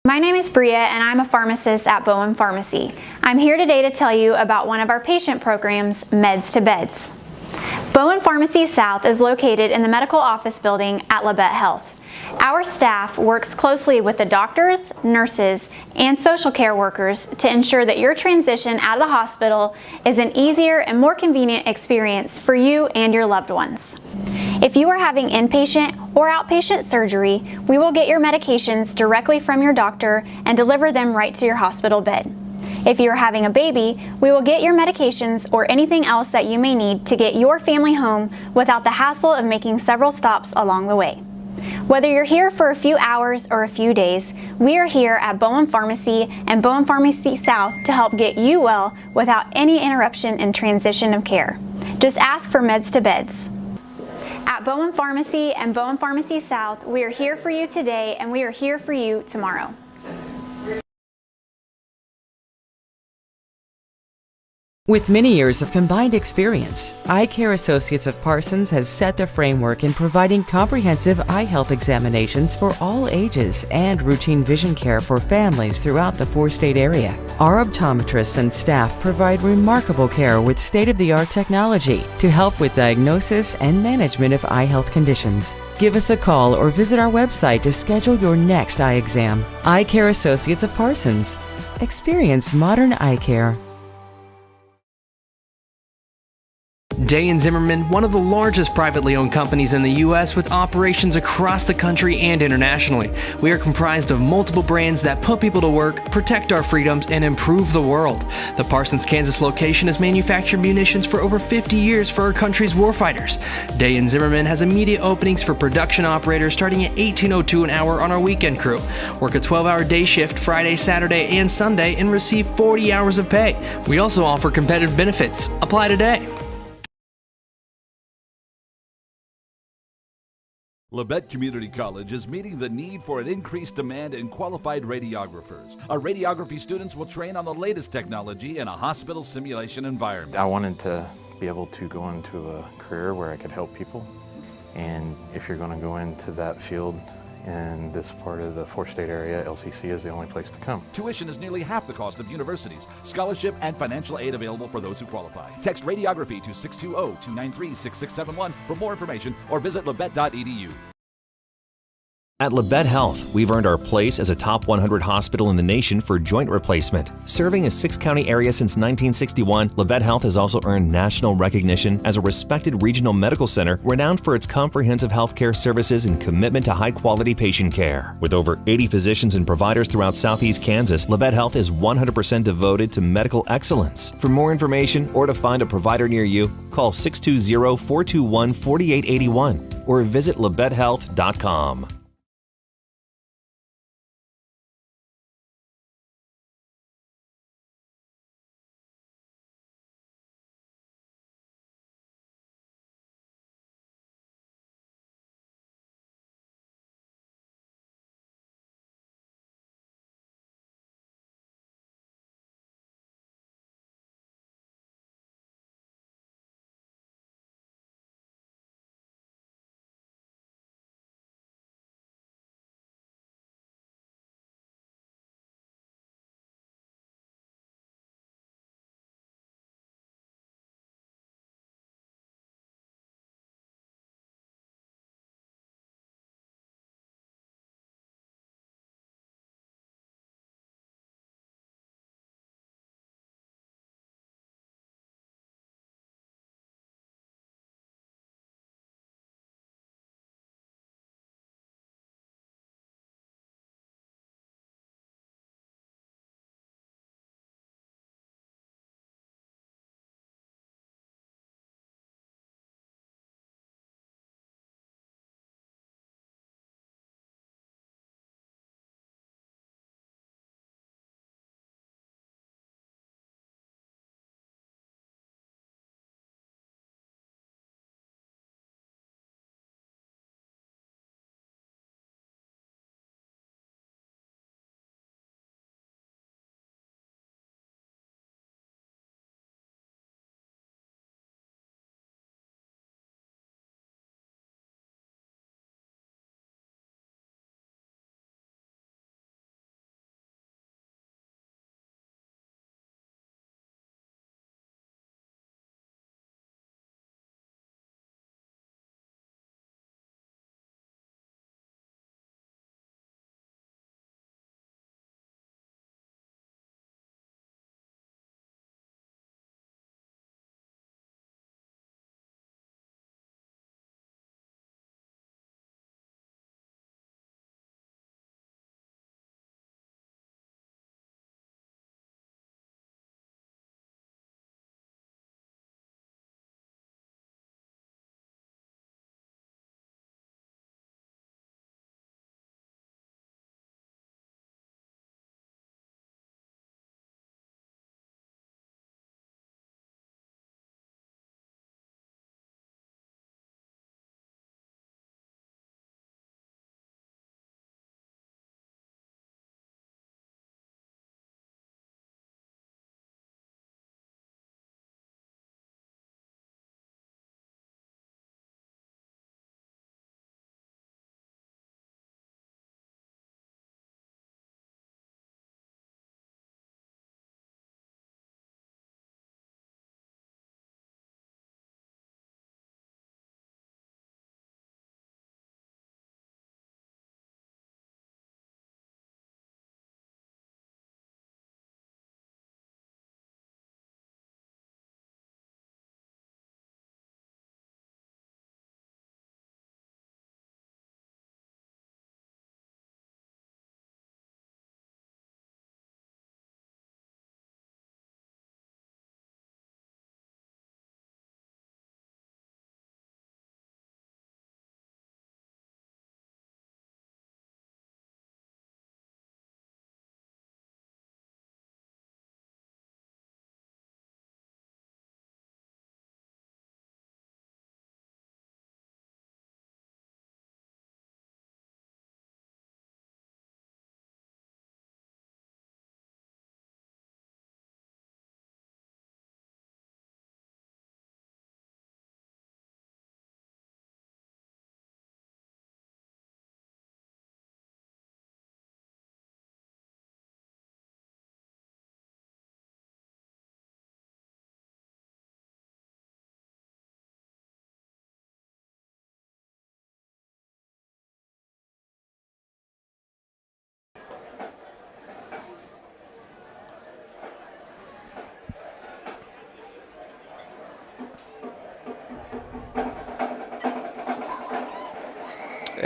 My name is Bria and I'm a pharmacist at Bowen Pharmacy. I'm here today to tell you about one of our patient programs, Meds to Beds. Bowen Pharmacy South is located in the medical office building at Labette Health. Our staff works closely with the doctors, nurses, and social care workers to ensure that your transition out of the hospital is an easier and more convenient experience for you and your loved ones. If you are having inpatient or outpatient surgery, we will get your medications directly from your doctor and deliver them right to your hospital bed. If you are having a baby, we will get your medications or anything else that you may need to get your family home without the hassle of making several stops along the way. Whether you're here for a few hours or a few days, we are here at Bowen Pharmacy and Bowen Pharmacy South to help get you well without any interruption in transition of care. Just ask for Meds to Beds. At Bowen Pharmacy and Bowen Pharmacy South, we are here for you today and we are here for you tomorrow. With many years of combined experience, Eye Care Associates of Parsons has set the framework in providing comprehensive eye health examinations for all ages and routine vision care for families throughout the four-state area. Our optometrists and staff provide remarkable care with state-of-the-art technology to help with diagnosis and management of eye health conditions. Give us a call or visit our website to schedule your next eye exam. Eye Care Associates of Parsons. Experience modern eye care. Day & Zimmerman, one of the largest privately owned companies in the U.S. with operations across the country and internationally. We are comprised of multiple brands that put people to work, protect our freedoms, and improve the world. The Parsons, Kansas location has manufactured munitions for over 50 years for our country's warfighters. Day & Zimmerman has immediate openings for production operators starting at $18.02 an hour on our weekend crew. Work a 12-hour day shift Friday, Saturday, and Sunday and receive 40 hours of pay. We also offer competitive benefits. Apply today. Labette Community College is meeting the need for an increased demand in qualified radiographers. Our radiography students will train on the latest technology in a hospital simulation environment. I wanted to be able to go into a career where I could help people. And if you're going to go into that field in this part of the four-state area, LCC is the only place to come. Tuition is nearly half the cost of universities. Scholarship and financial aid available for those who qualify. Text radiography to 620-293-6671 for more information or visit labette.edu. At Labette Health, we've earned our place as a top 100 hospital in the nation for joint replacement. Serving a 6-county area since 1961, Labette Health has also earned national recognition as a respected regional medical center renowned for its comprehensive healthcare services and commitment to high-quality patient care. With over 80 physicians and providers throughout southeast Kansas, Labette Health is 100% devoted to medical excellence. For more information or to find a provider near you, call 620-421-4881 or visit labettehealth.com.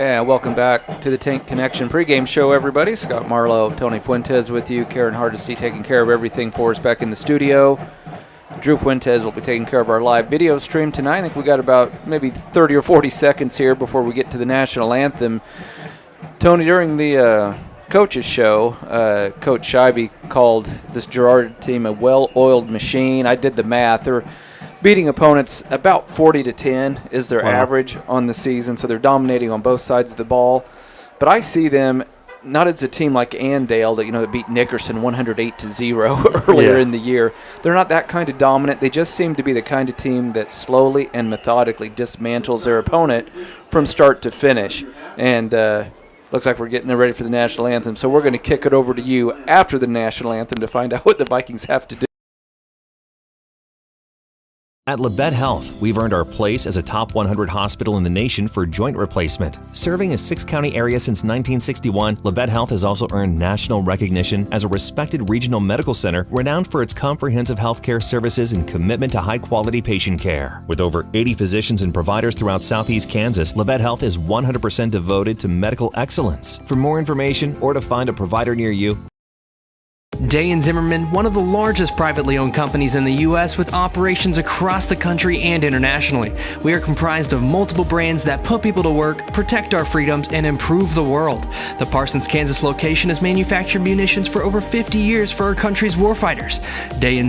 And welcome back to the Tank Connection pregame show, everybody. Scott Marlowe, Tony Fuentes with you. Karen Hardesty taking care of everything for us back in the studio. Drew Fuentes will be taking care of our live video stream tonight. I think we got about maybe 30 or 40 seconds here before we get to the national anthem. Tony, during the coach's show, Coach Scheibe called this Girard team a well-oiled machine. I did the math. They're beating opponents about 40-10 is their average on the season, so they're dominating on both sides of the ball. But I see them not as a team like Andale that beat Nickerson 108-0 earlier in the year. They're not that kind of dominant. They just seem to be the kind of team that slowly and methodically dismantles their opponent from start to finish. And looks like we're getting ready for the national anthem, so we're going to kick it over to you after the national anthem to find out what the Vikings have to do. At Labette Health, we've earned our place as a top 100 hospital in the nation for joint replacement. Serving a 6-county area since 1961, Labette Health has also earned national recognition as a respected regional medical center renowned for its comprehensive healthcare services and commitment to high-quality patient care. With over 80 physicians and providers throughout southeast Kansas, Labette Health is 100% devoted to medical excellence. For more information or to find a provider near you, Zimmerman, one of the largest privately owned companies in the U.S. with operations across the country and internationally. We are comprised of multiple brands that put people to work, protect our freedoms, and improve the world. The Parsons, Kansas location has manufactured munitions for over 50 years for our country's warfighters.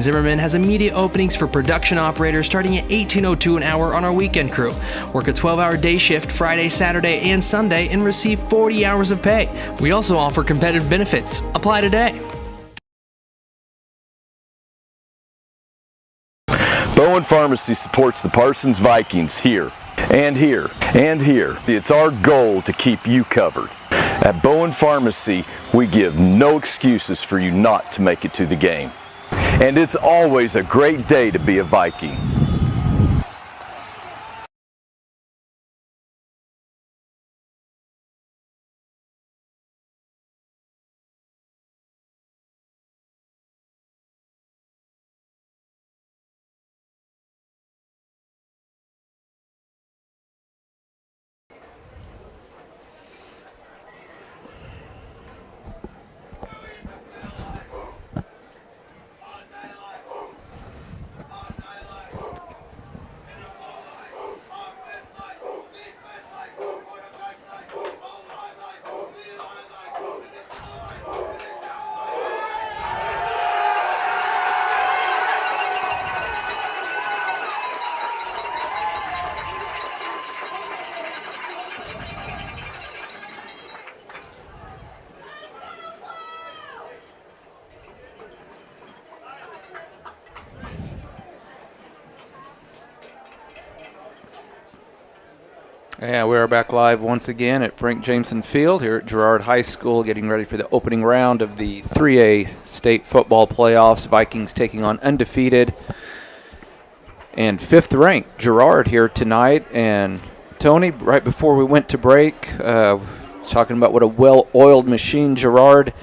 Zimmerman has immediate openings for production operators starting at $18.02 an hour on our weekend crew. Work a 12-hour day shift Friday, Saturday, and Sunday and receive 40 hours of pay. We also offer competitive benefits. Apply today. Bowen Pharmacy supports the Parsons Vikings here, and here, and here. It's our goal to keep you covered. At Bowen Pharmacy, we give no excuses for you not to make it to the game. And it's always a great day to be a Viking. Yeah, we are back live once again at Frank Jameson Field here at Girard High School, getting ready for the opening round of the 3A state football playoffs. Vikings taking on undefeated and 5th ranked Girard here tonight. And Tony, right before we went to break, talking about what a well-oiled machine Girard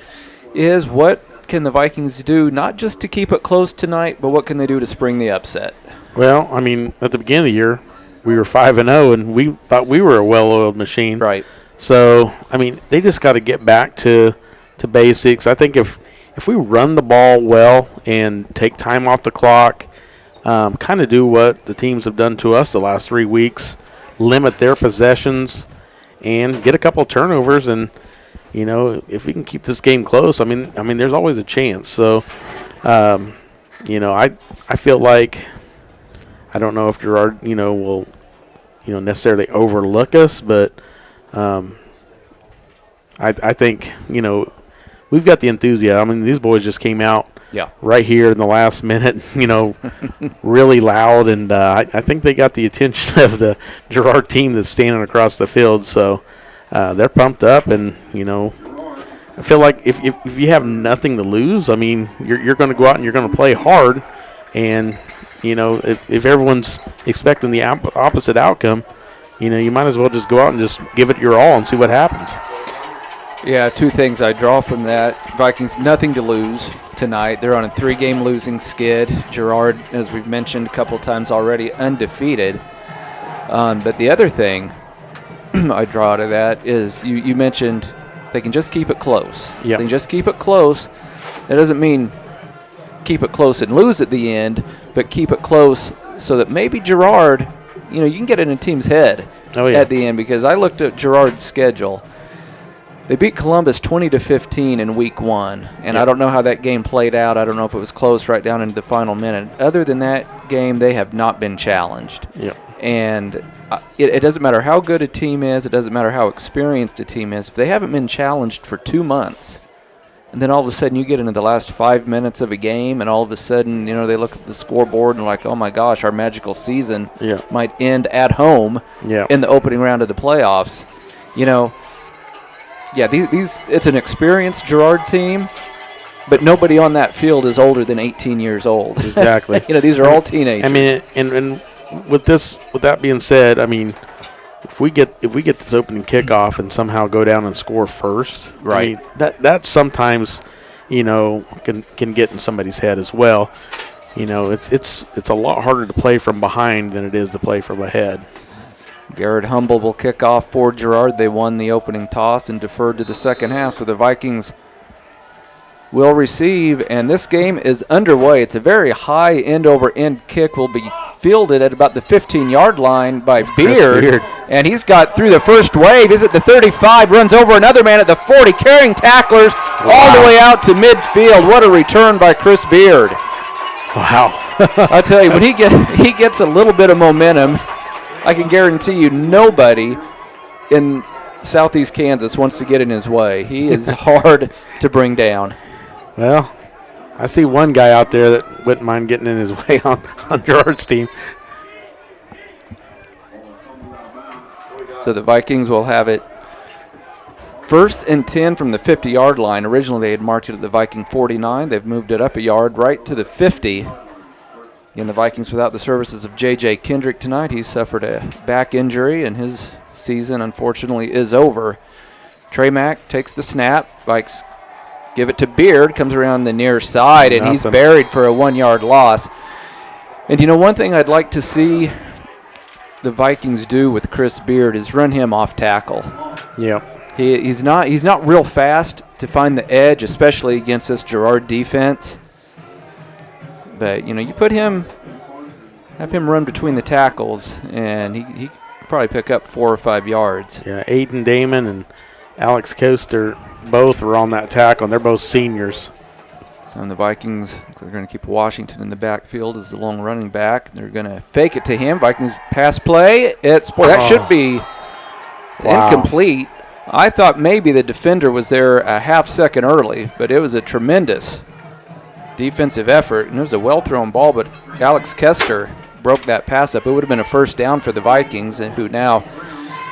is. What can the Vikings do, not just to keep it close tonight, but what can they do to spring the upset? Well, I mean, at the beginning of the year, we were 5-0, and we thought we were a well-oiled machine. Right. So, I mean, they just got to get back to basics. I think if we run the ball well and take time off the clock, kind of do what the teams have done to us the last 3 weeks, limit their possessions, and get a couple turnovers, and if we can keep this game close, I mean, there's always a chance. So, I feel like. I don't know if Girard, will, necessarily overlook us, but I think, we've got the enthusiasm. I mean, these boys just came out right here in the last minute, really loud, and I think they got the attention of the Girard team that's standing across the field. So they're pumped up, and, I feel like if you have nothing to lose, I mean, you're going to go out and you're going to play hard, and if everyone's expecting the opposite outcome, you might as well just go out and just give it your all and see what happens. Yeah, 2 things I draw from that. Vikings, nothing to lose tonight. They're on a 3-game losing skid. Girard, as we've mentioned a couple times already, undefeated. But the other thing, I draw out of that is you mentioned they can just keep it close. Yeah. They can just keep it close. That doesn't mean keep it close and lose at the end, but keep it close so that maybe Girard, you can get in a team's head at the end, because I looked at Girard's schedule. They beat Columbus 20-15 in week 1, and I don't know how that game played out. I don't know if it was close right down into the final minute. Other than that game, they have not been challenged. Yeah. And it doesn't matter how good a team is. It doesn't matter how experienced a team is. If they haven't been challenged for 2 months, and then all of a sudden you get into the last 5 minutes of a game, and all of a sudden, they look at the scoreboard and like, oh my gosh, our magical season might end at home in the opening round of the playoffs. It's an experienced Girard team, but nobody on that field is older than 18 years old. Exactly. These are all teenagers. I mean, and with that being said, I mean, if we get this opening kickoff and somehow go down and score first, right? I mean, that sometimes, can get in somebody's head as well. It's a lot harder to play from behind than it is to play from ahead. Garrett Humble will kick off for Girard. They won the opening toss and deferred to the second half, so the Vikings will receive, and this game is underway. It's a very high end-over-end kick. Will be fielded at about the 15-yard line by Beard, and he's got through the first wave. He's at the 35, runs over another man at the 40, carrying tacklers all the way out to midfield. What a return by Chris Beard. Wow. I tell you, when he gets a little bit of momentum, I can guarantee you nobody in southeast Kansas wants to get in his way. He is hard to bring down. Well, I see one guy out there that wouldn't mind getting in his way on Girard's team. So the Vikings will have it 1st and 10 from the 50-yard line. Originally they had marked it at the Viking 49. They've moved it up a yard right to the 50. And the Vikings without the services of J.J. Kendrick tonight. He suffered a back injury, and his season, unfortunately, is over. Trey Mack takes the snap. Vikes give it to Beard, comes around the near side, and he's buried for a 1-yard loss. And, one thing I'd like to see the Vikings do with Chris Beard is run him off tackle. Yeah. He's not real fast to find the edge, especially against this Girard defense. But, you have him run between the tackles, and he probably pick up 4 or 5 yards. Yeah, Aiden Damon and Alex Coaster both were on that tackle, and they're both seniors. So the Vikings, they're going to keep Washington in the backfield as the long running back. They're going to fake it to him. Vikings pass play. That should be incomplete. I thought maybe the defender was there a half second early, but it was a tremendous defensive effort, and it was a well-thrown ball, but Alex Kester broke that pass up. It would have been a first down for the Vikings, and who now,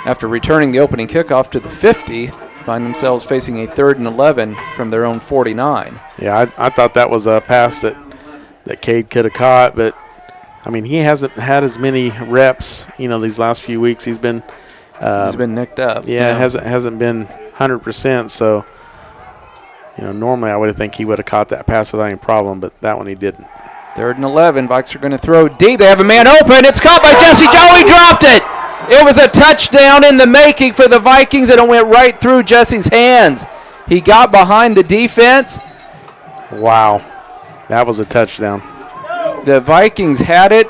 after returning the opening kickoff to the 50, find themselves facing a 3rd and 11 from their own 49. Yeah, I thought that was a pass that Cade could have caught, but, I mean, he hasn't had as many reps, these last few weeks. He's been nicked up. Yeah, hasn't been 100%, so normally I would think he would have caught that pass without any problem, but that one he didn't. 3rd and 11. Vikes are going to throw deep. They have a man open. It's caught by Jesse Joe. He dropped it. It was a touchdown in the making for the Vikings, and it went right through Jesse's hands. He got behind the defense. Wow. That was a touchdown. The Vikings had it.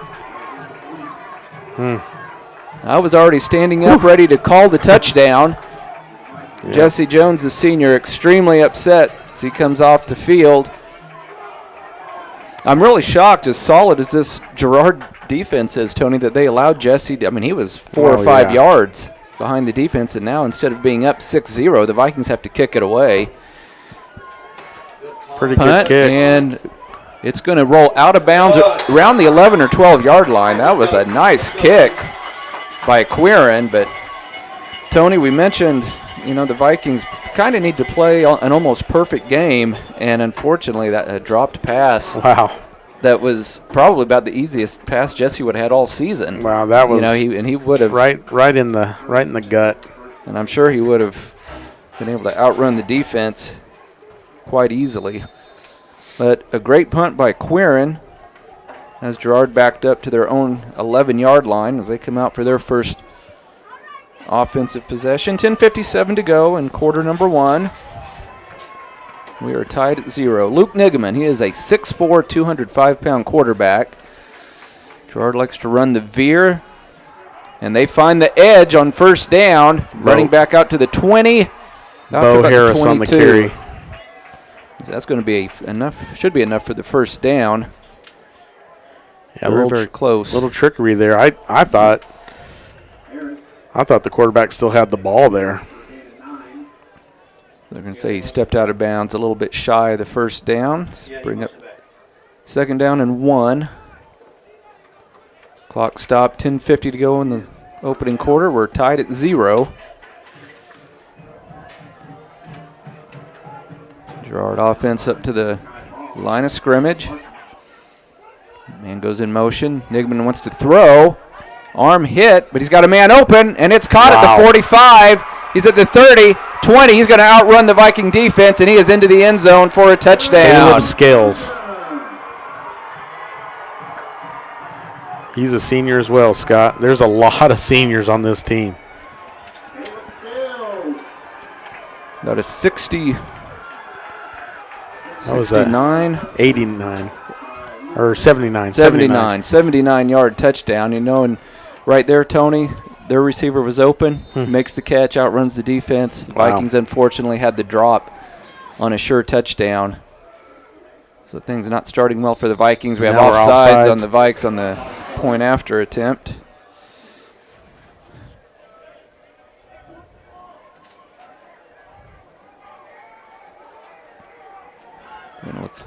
I was already standing up ready to call the touchdown. Yeah. Jesse Jones, the senior, extremely upset as he comes off the field. I'm really shocked, as solid as this Girard defense is, Tony, that they allowed Jesse he was 4 or 5 yards behind the defense, and now instead of being up 6-0, the Vikings have to kick it away. Pretty good kick. And it's going to roll out of bounds around the 11 or 12-yard line. That was a nice kick by Quirin, but Tony, we mentioned, the Vikings kind of need to play an almost perfect game, and unfortunately that dropped pass. Wow. That was probably about the easiest pass Jesse would have had all season. Wow, that was he would have right in the gut. And I'm sure he would have been able to outrun the defense quite easily. But a great punt by Quirin as Girard backed up to their own 11-yard line as they come out for their first offensive possession. 10:57 to go in quarter number 1. We are tied at 0. Luke Niggeman, he is a 6'4", 205-pound quarterback. Girard likes to run the veer, and they find the edge on first down, running back out to the 20. Bo Harris on the carry. That's going to be enough. Should be enough for the first down. Yeah, very close. Little trickery there. I thought the quarterback still had the ball there. They're going to say he stepped out of bounds a little bit shy of the first down. Let's bring up second down and 1. Clock stopped. 10:50 to go in the opening quarter. We're tied at 0. Girard offense up to the line of scrimmage. Man goes in motion. Niggeman wants to throw. Arm hit, but he's got a man open, and it's caught at the 45. He's at the 30, 20. He's going to outrun the Viking defense, and he is into the end zone for a touchdown. Caleb Scales. He's a senior as well, Scott. There's a lot of seniors on this team. That is 60. That was 69. 89. Or 79. 79-yard touchdown. And right there, Tony, their receiver was open, makes the catch, outruns the defense. Wow. Vikings, unfortunately, had the drop on a sure touchdown. So things not starting well for the Vikings. We have offsides on the Vikes on the point after attempt. And let's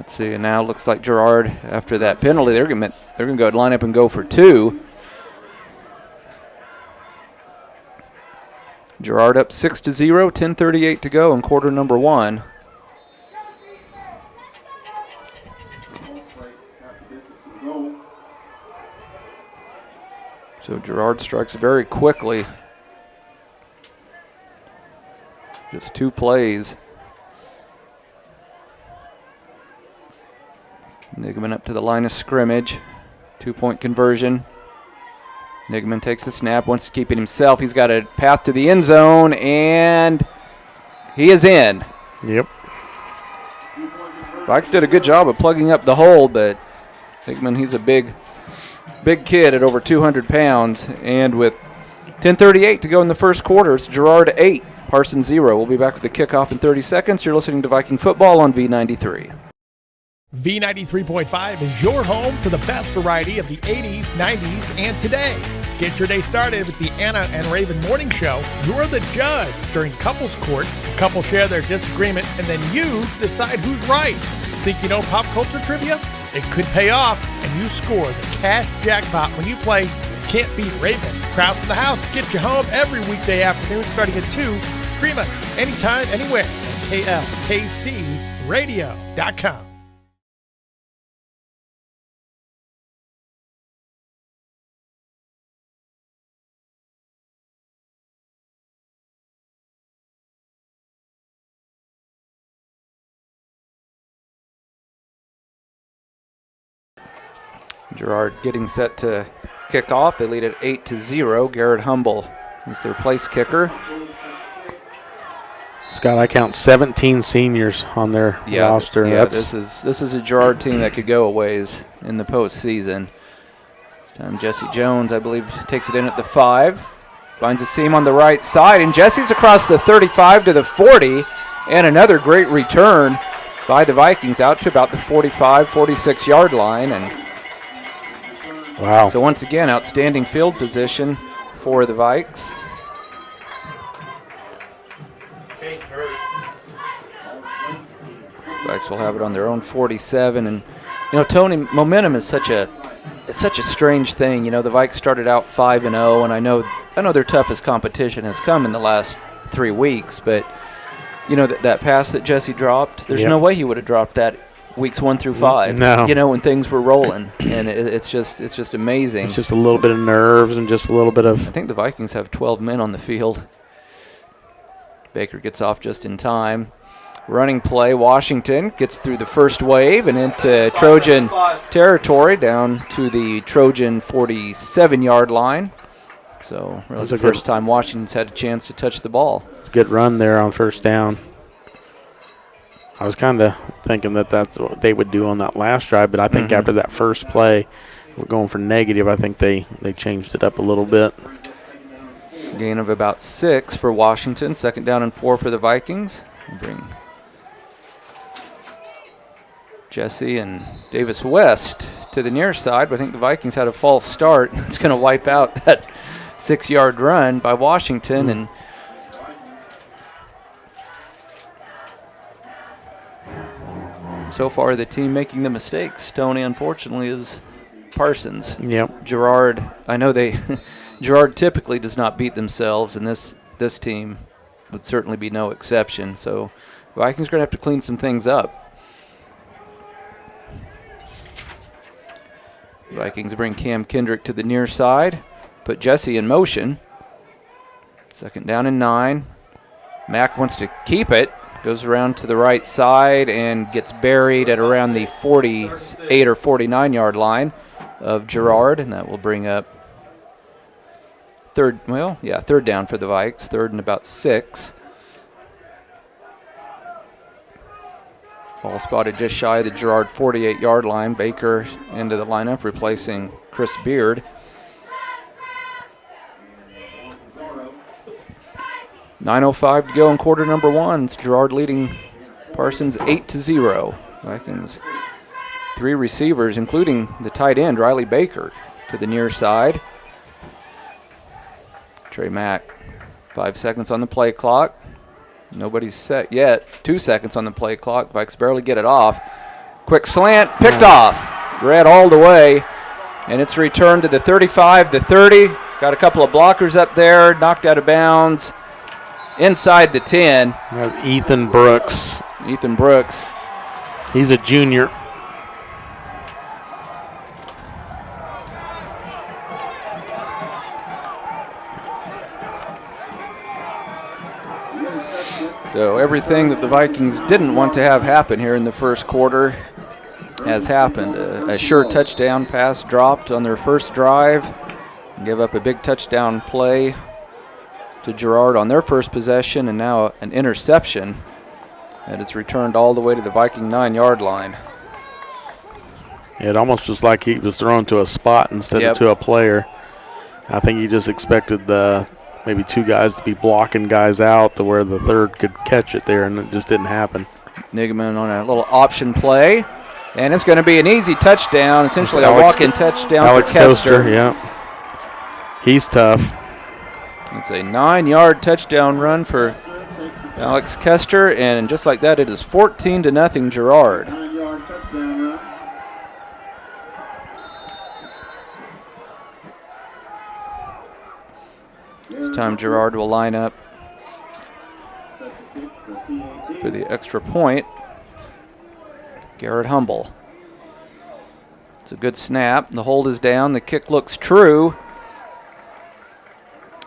see. And now looks like Girard, after that penalty, they're going to go line up and go for 2. Girard up 6-0. 10:38 to go in quarter number 1. So Girard strikes very quickly. Just 2 plays. Niggeman up to the line of scrimmage. 2-point conversion. Niggeman takes the snap, wants to keep it himself. He's got a path to the end zone, and he is in. Yep. Vikes did a good job of plugging up the hole, but Niggeman, he's a big kid at over 200 pounds. And with 10:38 to go in the first quarter, it's Girard 8, Parsons 0. We'll be back with the kickoff in 30 seconds. You're listening to Viking Football on V93. V93.5 is your home for the best variety of the 80s, 90s, and today. Get your day started with the Anna and Raven Morning Show. You're the judge during Couples Court. Couples share their disagreement, and then you decide who's right. Think you know pop culture trivia? It could pay off, and you score the cash jackpot when you play Can't Beat Raven. Krause in the House gets you home every weekday afternoon starting at 2. Stream us anytime, anywhere at klkcradio.com. Girard getting set to kick off. They lead at 8-0. Garrett Humble is their place kicker. Scott, I count 17 seniors on their roster. Yeah, this is a Girard team that could go a ways in the postseason. This time Jesse Jones, I believe, takes it in at the 5. Finds a seam on the right side, and Jesse's across the 35 to the 40. And another great return by the Vikings out to about the 45, 46-yard line. And wow. So once again, outstanding field position for the Vikes. Vikes will have it on their own 47. And, Tony, momentum is such a strange thing. The Vikes started out 5-0, and I know their toughest competition has come in the last 3 weeks, but, that pass that Jesse dropped, there's no way he would have dropped that weeks 1 through 5. No. When things were rolling, and it's just amazing. It's just a little bit of nerves and just a little bit of. I think the Vikings have 12 men on the field. Baker gets off just in time. Running play, Washington gets through the first wave and into Trojan territory down to the Trojan 47-yard line. So really the first time Washington's had a chance to touch the ball. It's a good run there on first down. I was kind of thinking that that's what they would do on that last drive, but I think after that first play, we're going for negative. I think they changed it up a little bit. Gain of about 6 for Washington. 2nd down and 4 for the Vikings. Bring Jesse and Davis West to the near side, but I think the Vikings had a false start. It's going to wipe out that 6-yard run by Washington. And so far the team making the mistakes, Tony, unfortunately, is Parsons. Yep. Girard, I know Girard typically does not beat themselves, and this team would certainly be no exception. So Vikings are going to have to clean some things up. Vikings bring Cam Kendrick to the near side, put Jesse in motion. 2nd down and 9. Mack wants to keep it, goes around to the right side and gets buried at around the 48 or 49-yard line of Girard, and that will bring up third down for the Vikes, 3rd and about 6. Ball spotted just shy of the Girard 48-yard line. Baker into the lineup, replacing Chris Beard. .9:05 to go in quarter number 1. It's Girard leading Parsons 8-0. Vikings 3 receivers, including the tight end, Riley Baker, to the near side. Trey Mack, 5 seconds on the play clock. Nobody's set yet. 2 seconds on the play clock. Vikes barely get it off. Quick slant, picked off. Red all the way, and it's returned to the 35, the 30. Got a couple of blockers up there, knocked out of bounds. Inside the 10. That's Ethan Brooks. Ethan Brooks. He's a junior. So everything that the Vikings didn't want to have happen here in the first quarter has happened. A sure touchdown pass dropped on their first drive. Give up a big touchdown play to Girard on their first possession, and now an interception that is returned all the way to the Viking 9-yard line. It almost just like he was thrown to a spot instead of to a player. I think he just expected maybe 2 guys to be blocking guys out to where the third could catch it there, and it just didn't happen. Nigman on a little option play, and it's going to be an easy touchdown, essentially a walk-in touchdown for Kester. Yeah, he's tough. It's a 9-yard touchdown run for Alex Kester, and just like that, it is 14-0 Girard. This time Girard will line up for the extra point. Garrett Humble. It's a good snap. The hold is down. The kick looks true.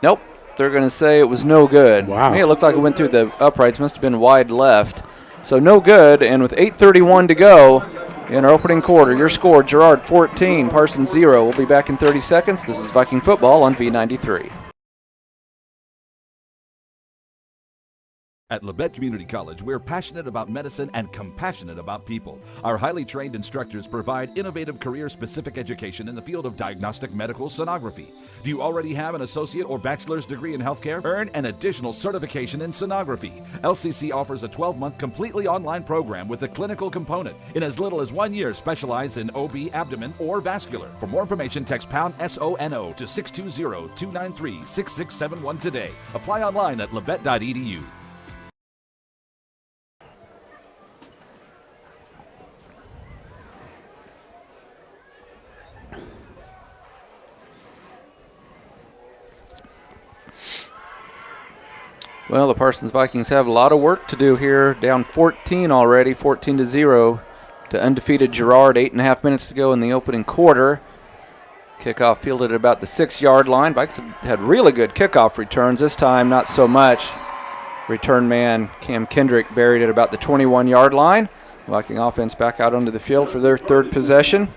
Nope. They're going to say it was no good. Wow. To me, it looked like it went through the uprights. Must have been wide left. So no good. And with 8:31 to go in our opening quarter, your score, Girard 14, Parsons 0. We'll be back in 30 seconds. This is Viking football on V93. At Labette Community College, we're passionate about medicine and compassionate about people. Our highly trained instructors provide innovative career-specific education in the field of diagnostic medical sonography. Do you already have an associate or bachelor's degree in healthcare? Earn an additional certification in sonography. LCC offers a 12-month completely online program with a clinical component. In as little as 1 year, specialize in OB, abdomen, or vascular. For more information, text pound SONO to 620-293-6671 today. Apply online at labette.edu. Well, the Parsons Vikings have a lot of work to do here. Down 14 already, 14-0 to undefeated Girard. 8.5 minutes to go in the opening quarter. Kickoff fielded at about the 6-yard line. Vikes have had really good kickoff returns. This time, not so much. Return man Cam Kendrick buried at about the 21-yard line. Viking offense back out onto the field for their third possession.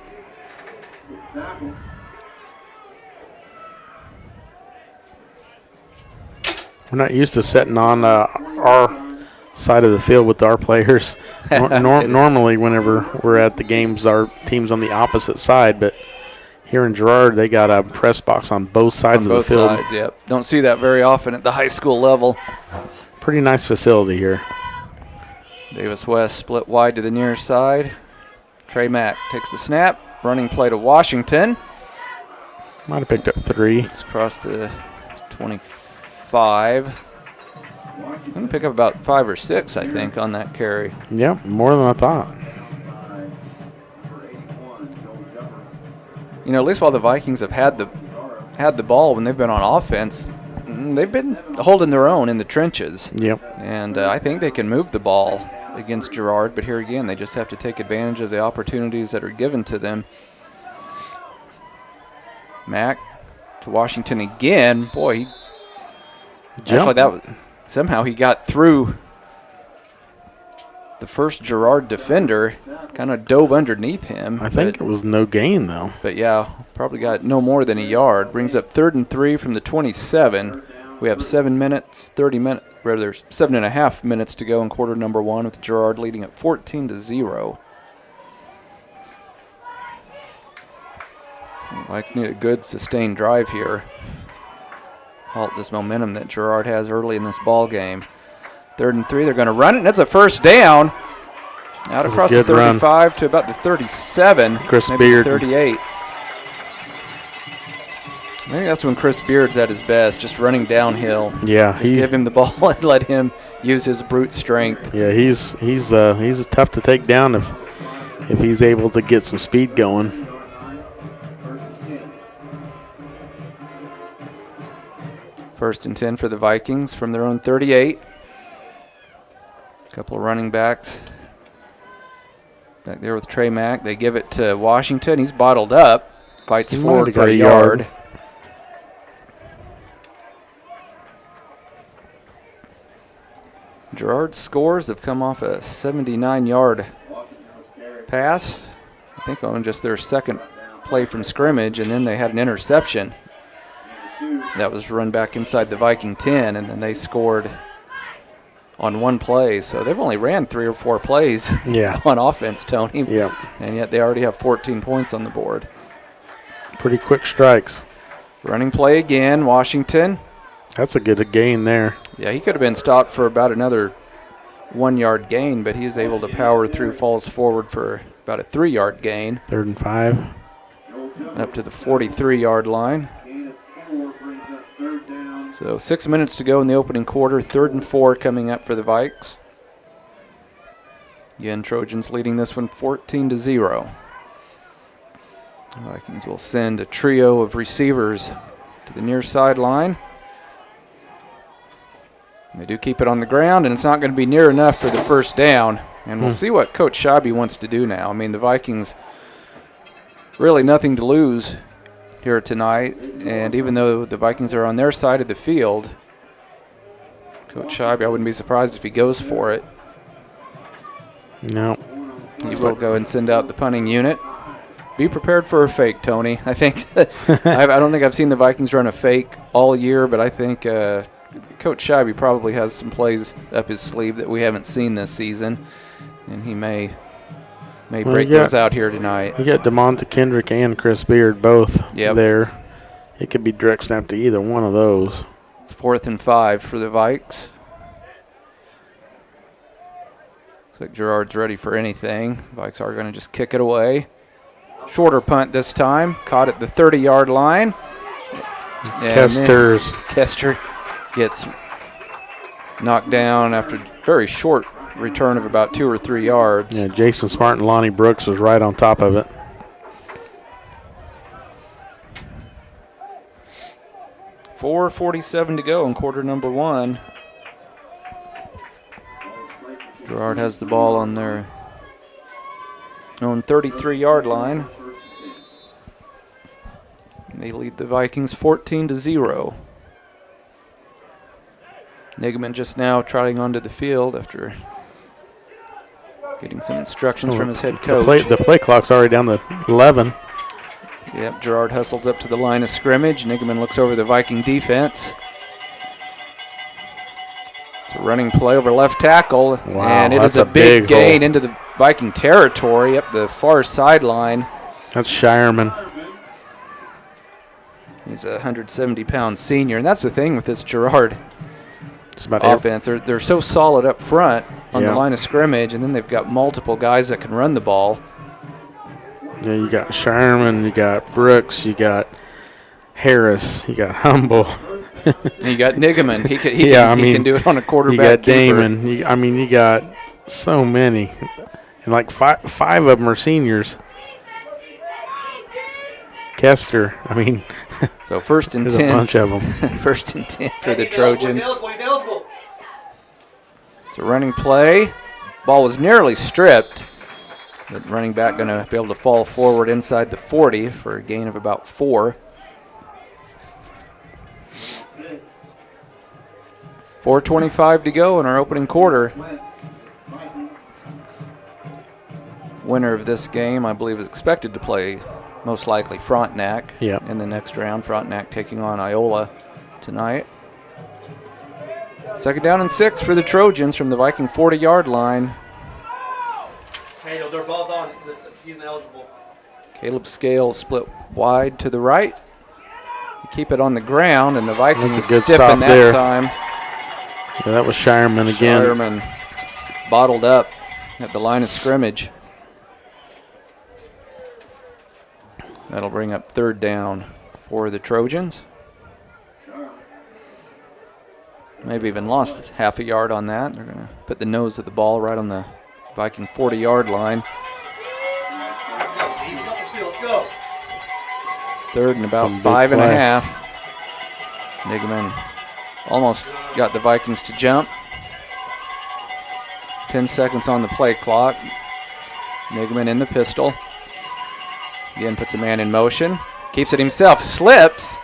We're not used to sitting on our side of the field with our players. Normally, whenever we're at the games, our team's on the opposite side. But here in Girard, they got a press box on both sides of the field. Both sides, yep. Don't see that very often at the high school level. Pretty nice facility here. Davis West split wide to the near side. Trey Mack takes the snap. Running play to Washington. Might have picked up 3. It's across the 25. I'm going to pick up about 5 or 6, I think, on that carry. Yeah, more than I thought. You know, at least while the Vikings have had the ball when they've been on offense, they've been holding their own in the trenches. Yep. And I think they can move the ball against Girard, but here again, they just have to take advantage of the opportunities that are given to them. Mack to Washington again. Boy, somehow he got through the first Girard defender, kind of dove underneath him. I think it was no gain, though. But, yeah, probably got no more than a yard. Brings up 3rd and 3 from the 27. We have 7 minutes, 7.5 minutes to go in quarter number 1 with Girard leading at 14-0. Vikes need a good sustained drive here. Halt this momentum that Girard has early in this ball game. 3rd and 3, they're going to run it, and that's a first down. Out across the 35 run to about the 37, Chris maybe Beard. 38. I think that's when Chris Beard's at his best, just running downhill. Yeah, just give him the ball and let him use his brute strength. Yeah, he's tough to take down if he's able to get some speed going. First and 10 for the Vikings from their own 38. A couple of running backs back there with Trey Mack. They give it to Washington. He's bottled up. Fights forward for a yard. Girard's scores have come off a 79-yard pass. I think on just their second play from scrimmage, and then they had an interception that was run back inside the Viking 10, and then they scored on one play. So they've only ran 3 or 4 plays on offense, Tony. Yeah. And yet they already have 14 points on the board. Pretty quick strikes. Running play again, Washington. That's a good gain there. Yeah, he could have been stopped for about another 1-yard gain, but he was able to power through, falls forward for about a 3-yard gain. 3rd and 5. Up to the 43-yard line. So 6 minutes to go in the opening quarter. 3rd and 4 coming up for the Vikes. Again, Trojans leading this one 14-0. Vikings will send a trio of receivers to the near sideline. They do keep it on the ground, and it's not going to be near enough for the first down. And we'll see what Coach Scheibe wants to do now. I mean, the Vikings really nothing to lose here tonight. And even though the Vikings are on their side of the field, Coach Scheibe, I wouldn't be surprised if he goes for it. No. He will go and send out the punting unit. Be prepared for a fake, Tony. I think I don't think I've seen the Vikings run a fake all year, but I think Coach Scheibe probably has some plays up his sleeve that we haven't seen this season, and he may break those out here tonight. You got DeMonte Kendrick and Chris Beard both there. It could be direct snap to either one of those. It's 4th and 5 for the Vikes. Looks like Girard's ready for anything. Vikes are going to just kick it away. Shorter punt this time. Caught at the 30-yard line. Kester gets knocked down after a very short return of about 2 or 3 yards. Yeah, Jason Smart and Lonnie Brooks was right on top of it. .447 to go in quarter number 1. Girard has the ball on their own 33-yard line. They lead the Vikings 14-0. Niggeman just now trotting onto the field after getting some instructions from his head coach. The play clock's already down to 11. Yep, Girard hustles up to the line of scrimmage. Niggeman looks over the Viking defense. Running play over left tackle, Wow, and it is that's a a big big gain hole. into the Viking territory up the far sideline. That's Shireman. He's a 170-pound senior, and that's the thing with this Girard offense. They're so solid up front on the line of scrimmage, and then they've got multiple guys that can run the ball. Yeah, you got Shireman, you got Brooks, you got Harris, you got Humble. You got Niggeman. He can do it on a quarterback. You got Damon. You got so many, and like five of them are seniors. Kester. So first and there's 10. a bunch of them. First and 10 for the Trojans. It's a running play. Ball was nearly stripped. The running back going to be able to fall forward inside the 40 for a gain of about 4. 4:25 to go in our opening quarter. Winner of this game, I believe, is expected to play most likely Frontenac in the next round. Frontenac taking on Iola tonight. Second down and 6 for the Trojans from the Viking 40-yard line. Hey, their ball's on. He's ineligible. Caleb Scales split wide to the right. Keep it on the ground, and the Vikings stiffen that time. Yeah, that was Shireman again. Shireman bottled up at the line of scrimmage. That'll bring up third down for the Trojans. Maybe even lost half a yard on that. They're going to put the nose of the ball right on the Viking 40-yard line. Third and about 5.5. Niggeman almost got the Vikings to jump. 10 seconds on the play clock. Niggeman in the pistol. Again, puts a man in motion. Keeps it himself. Slips.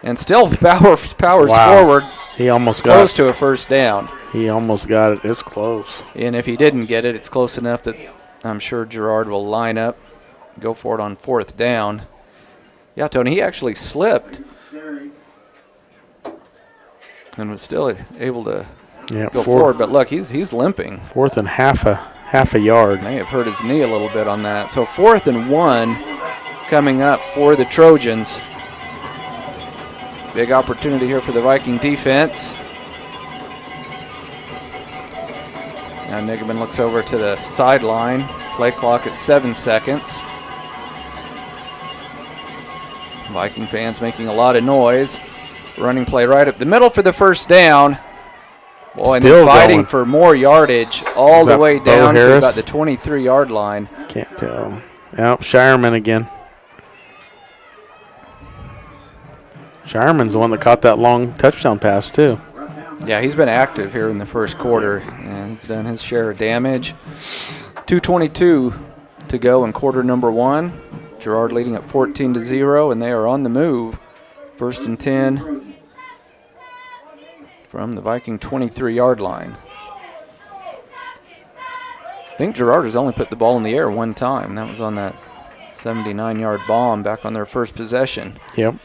And still powers forward. He almost got close to a first down. He almost got it. It's close. And if he didn't get it, it's close enough that I'm sure Girard will line up, go for it on fourth down. Yeah, Tony, he actually slipped and was still able to go forward. But look, he's limping. Fourth and half a yard. May have hurt his knee a little bit on that. So 4th and 1 coming up for the Trojans. Big opportunity here for the Viking defense. Now Niggeman looks over to the sideline. Play clock at 7 seconds. Viking fans making a lot of noise. Running play right up the middle for the first down. Boy, and they're fighting for more yardage all the way down to about the 23-yard line. Can't tell. Yep, Shireman again. Shireman's the one that caught that long touchdown pass, too. Yeah, he's been active here in the first quarter, and he's done his share of damage. 2:22 to go in quarter number 1. Girard leading at 14-0, and they are on the move. First and 10 from the Viking 23-yard line. I think Girard has only put the ball in the air one time. That was on that 79-yard bomb back on their first possession. Yep.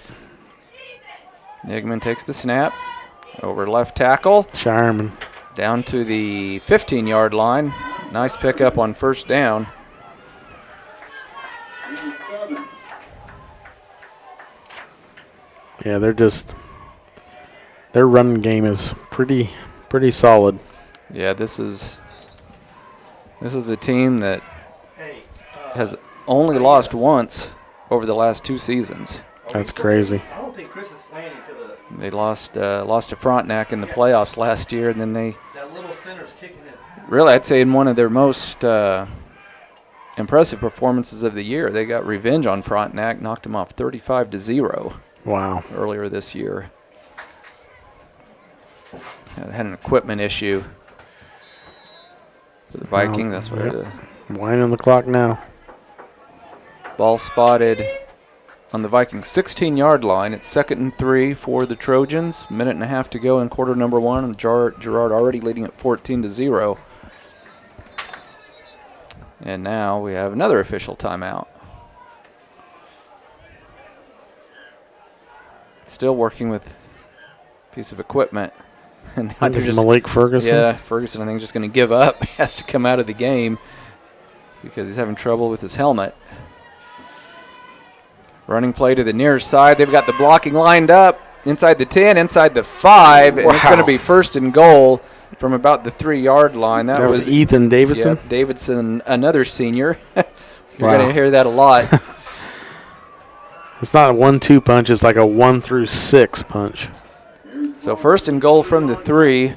Niggeman takes the snap over left tackle. Shireman. Down to the 15-yard line. Nice pickup on first down. Yeah, their running game is pretty solid. Yeah, this is a team that has only lost once over the last 2 seasons. That's crazy. I don't think Chris is landing to the. They lost to Frontenac in the playoffs last year, and then That little center's kicking his. Really, I'd say in one of their most impressive performances of the year, they got revenge on Frontenac, knocked them off 35-0. Wow. Earlier this year. Had an equipment issue for the Viking. That's why winding the clock now. Ball spotted on the Viking 16-yard line. It's 2nd and 3 for the Trojans. Minute and a half to go in quarter number 1. And Girard already leading at 14-0. And now we have another official timeout. Still working with a piece of equipment. And I think it's Malik Ferguson. Yeah, Ferguson I think is just going to give up. He has to come out of the game because he's having trouble with his helmet. Running play to the near side. They've got the blocking lined up inside the 10, inside the 5, and it's going to be first and goal from about the 3-yard line. That was Ethan Davidson. Yep, Davidson, another senior. You're going to hear that a lot. It's not a 1-2 punch. It's like a 1 through 6 punch. So first and goal from the 3.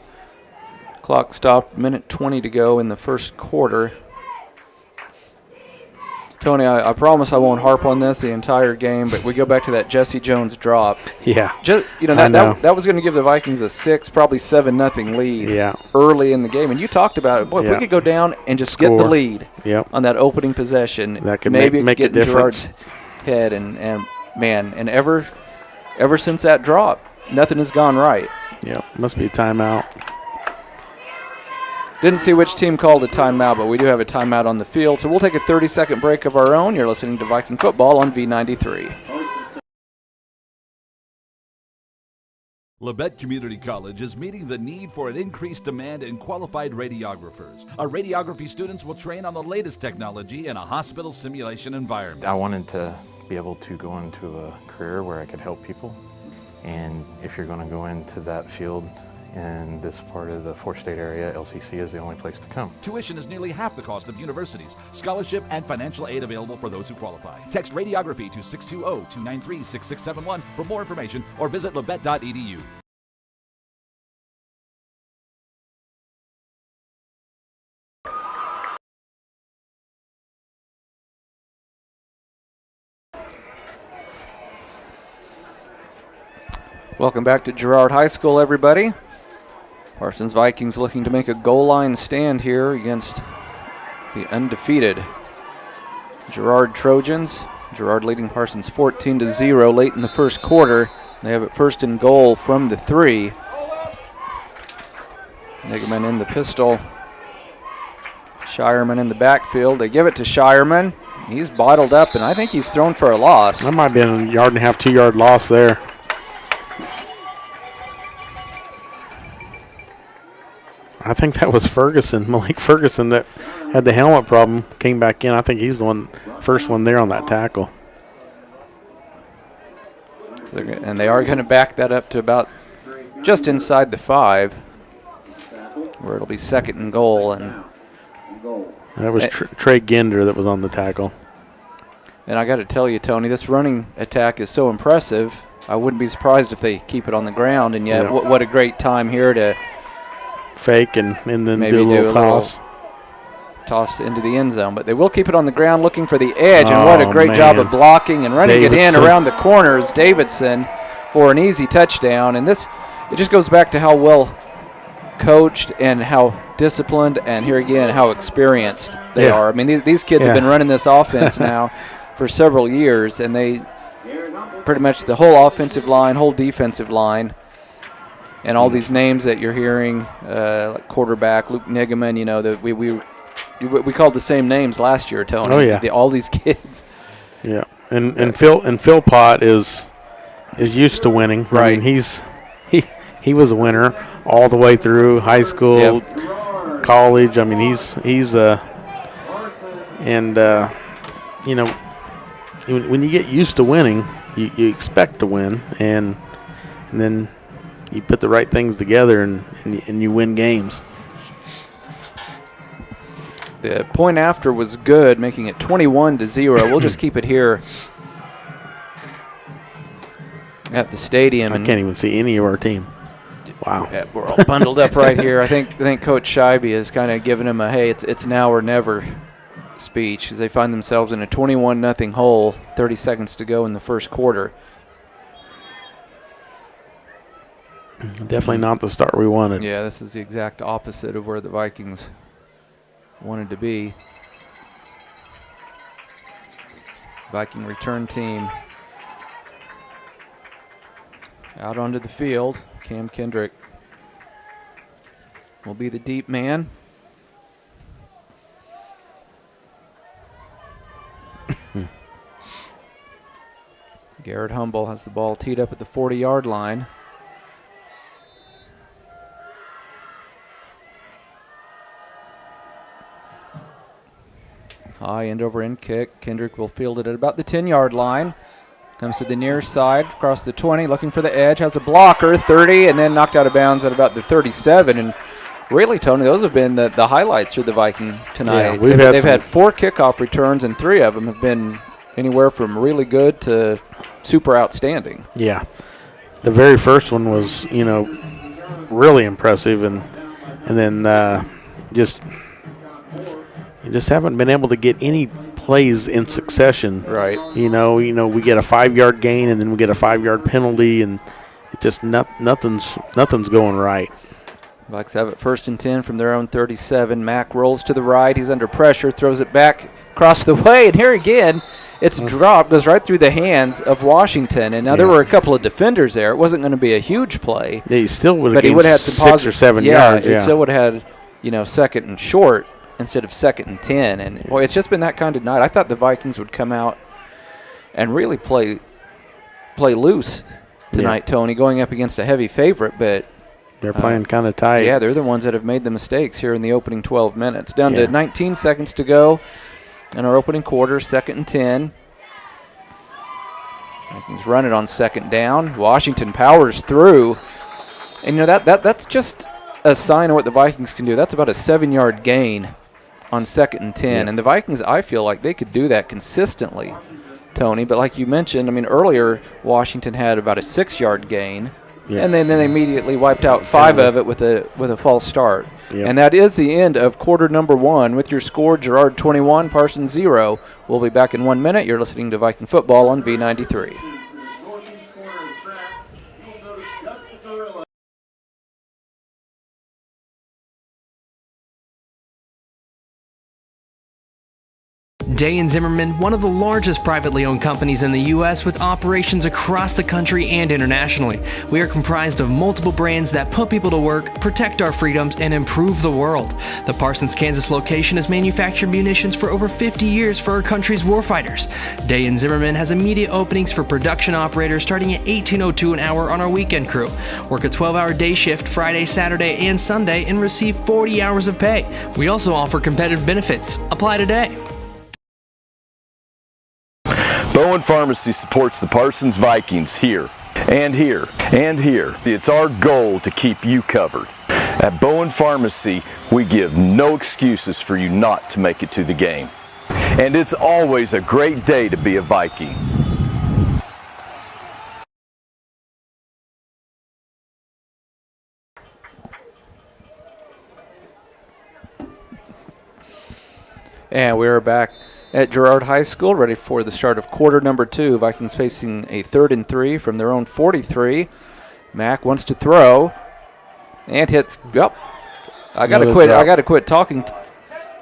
Clock stopped, minute 20 to go in the first quarter. Tony, I promise I won't harp on this the entire game, but we go back to that Jesse Jones drop. Yeah. That was going to give the Vikings a 6, probably 7-0 lead early in the game. And you talked about it. Boy, if we could go down and just get the lead on that opening possession, that could maybe make it a could get in difference. Girard's head. And ever since that drop, nothing has gone right. Yeah, must be a timeout. Didn't see which team called a timeout, but we do have a timeout on the field. So we'll take a 30-second break of our own. You're listening to Viking Football on V93. Labette Community College is meeting the need for an increased demand in qualified radiographers. Our radiography students will train on the latest technology in a hospital simulation environment. I wanted to be able to go into a career where I could help people. And if you're going to go into that field in this part of the four-state area, LCC is the only place to come. Tuition is nearly half the cost of universities. Scholarship and financial aid available for those who qualify. Text radiography to 620-293-6671 for more information or visit labette.edu. Welcome back to Girard High School, everybody. Parsons Vikings looking to make a goal line stand here against the undefeated Girard Trojans. Girard leading Parsons 14-0 late in the first quarter. They have it first and goal from the 3. Niggeman in the pistol. Shireman in the backfield. They give it to Shireman. He's bottled up, and I think he's thrown for a loss. That might be a 1.5 yard, 2 yard loss there. I think that was Ferguson, Malik Ferguson, that had the helmet problem, came back in. I think he's the first one there on that tackle. And they are going to back that up to about just inside the 5, where it'll be second and goal. And that was Trey Ginder that was on the tackle. And I got to tell you, Tony, this running attack is so impressive. I wouldn't be surprised if they keep it on the ground. And yet, what a great time here to fake and then maybe do a little toss. Toss into the end zone. But they will keep it on the ground looking for the edge. And what a great job of blocking and running it in around the corners. Davidson for an easy touchdown. And it just goes back to how well coached and how disciplined and here again how experienced they are. I mean, these kids have been running this offense now for several years. And they pretty much the whole offensive line, whole defensive line, and all these names that you're hearing, like quarterback Luke Niggeman, you know, that we called the same names last year, Tony. Oh yeah, all these kids. Yeah, and Phil Pott is used to winning. Right. I mean, he was a winner all the way through high school, college. I mean, he's you know, when you get used to winning, you expect to win, and then you put the right things together and you win games. The point after was good, making it 21-0. We'll just keep it here at the stadium. I can't even see any of our team. Wow. Yeah, we're all bundled up right here. I think Coach Scheibe has kind of given him a, hey, it's now or never speech as they find themselves in a 21-0 hole, 30 seconds to go in the first quarter. Definitely not the start we wanted. Yeah, this is the exact opposite of where the Vikings wanted to be. Viking return team out onto the field. Cam Kendrick will be the deep man. Garrett Humble has the ball teed up at the 40-yard line. High end over end kick. Kendrick will field it at about the 10-yard line. Comes to the near side, across the 20, looking for the edge. Has a blocker, 30, and then knocked out of bounds at about the 37. And really, Tony, those have been the highlights for the Viking tonight. Yeah, they've had 4 kickoff returns, and 3 of them have been anywhere from really good to super outstanding. Yeah. The very first one was, really impressive, and then just haven't been able to get any plays in succession. Right. We get a 5-yard gain, and then we get a 5-yard penalty, and it just nothing's going right. Vikes have it 1st and 10 from their own 37. Mack rolls to the right. He's under pressure, throws it back across the way, and here again, it's dropped, goes right through the hands of Washington. And now there were a couple of defenders there. It wasn't going to be a huge play. Yeah, he still would have gained had some 6 or 7 yards. Yeah, it still would have had, 2nd and short instead of 2nd and 10. And, boy, it's just been that kind of night. I thought the Vikings would come out and really play loose tonight, Tony, going up against a heavy favorite. But they're playing kind of tight. Yeah, they're the ones that have made the mistakes here in the opening 12 minutes. Down to 19 seconds to go in our opening quarter, 2nd and 10. Vikings run it on 2nd down. Washington powers through. And, that's just a sign of what the Vikings can do. That's about a 7-yard gain on 2nd and 10. Yeah. And the Vikings, I feel like they could do that consistently, Tony. But like you mentioned, earlier Washington had about a 6-yard gain. Yeah. And then they immediately wiped out 5 of it with a false start. Yep. And that is the end of quarter number 1. With your score, Girard 21, Parsons 0. We'll be back in 1 minute. You're listening to Viking Football on V93. Day & Zimmerman, one of the largest privately owned companies in the U.S. with operations across the country and internationally. We are comprised of multiple brands that put people to work, protect our freedoms, and improve the world. The Parsons, Kansas location has manufactured munitions for over 50 years for our country's warfighters. Day & Zimmerman has immediate openings for production operators starting at $18.02 an hour on our weekend crew. Work a 12-hour day shift Friday, Saturday, and Sunday and receive 40 hours of pay. We also offer competitive benefits. Apply today. Bowen Pharmacy supports the Parsons Vikings here, and here, and here. It's our goal to keep you covered. At Bowen Pharmacy, we give no excuses for you not to make it to the game. And it's always a great day to be a Viking. And we are back at Girard High School, ready for the start of quarter number 2. Vikings facing a 3rd and 3 from their own 43. Mack wants to throw and hits. Yep. I got to quit. I got to quit talking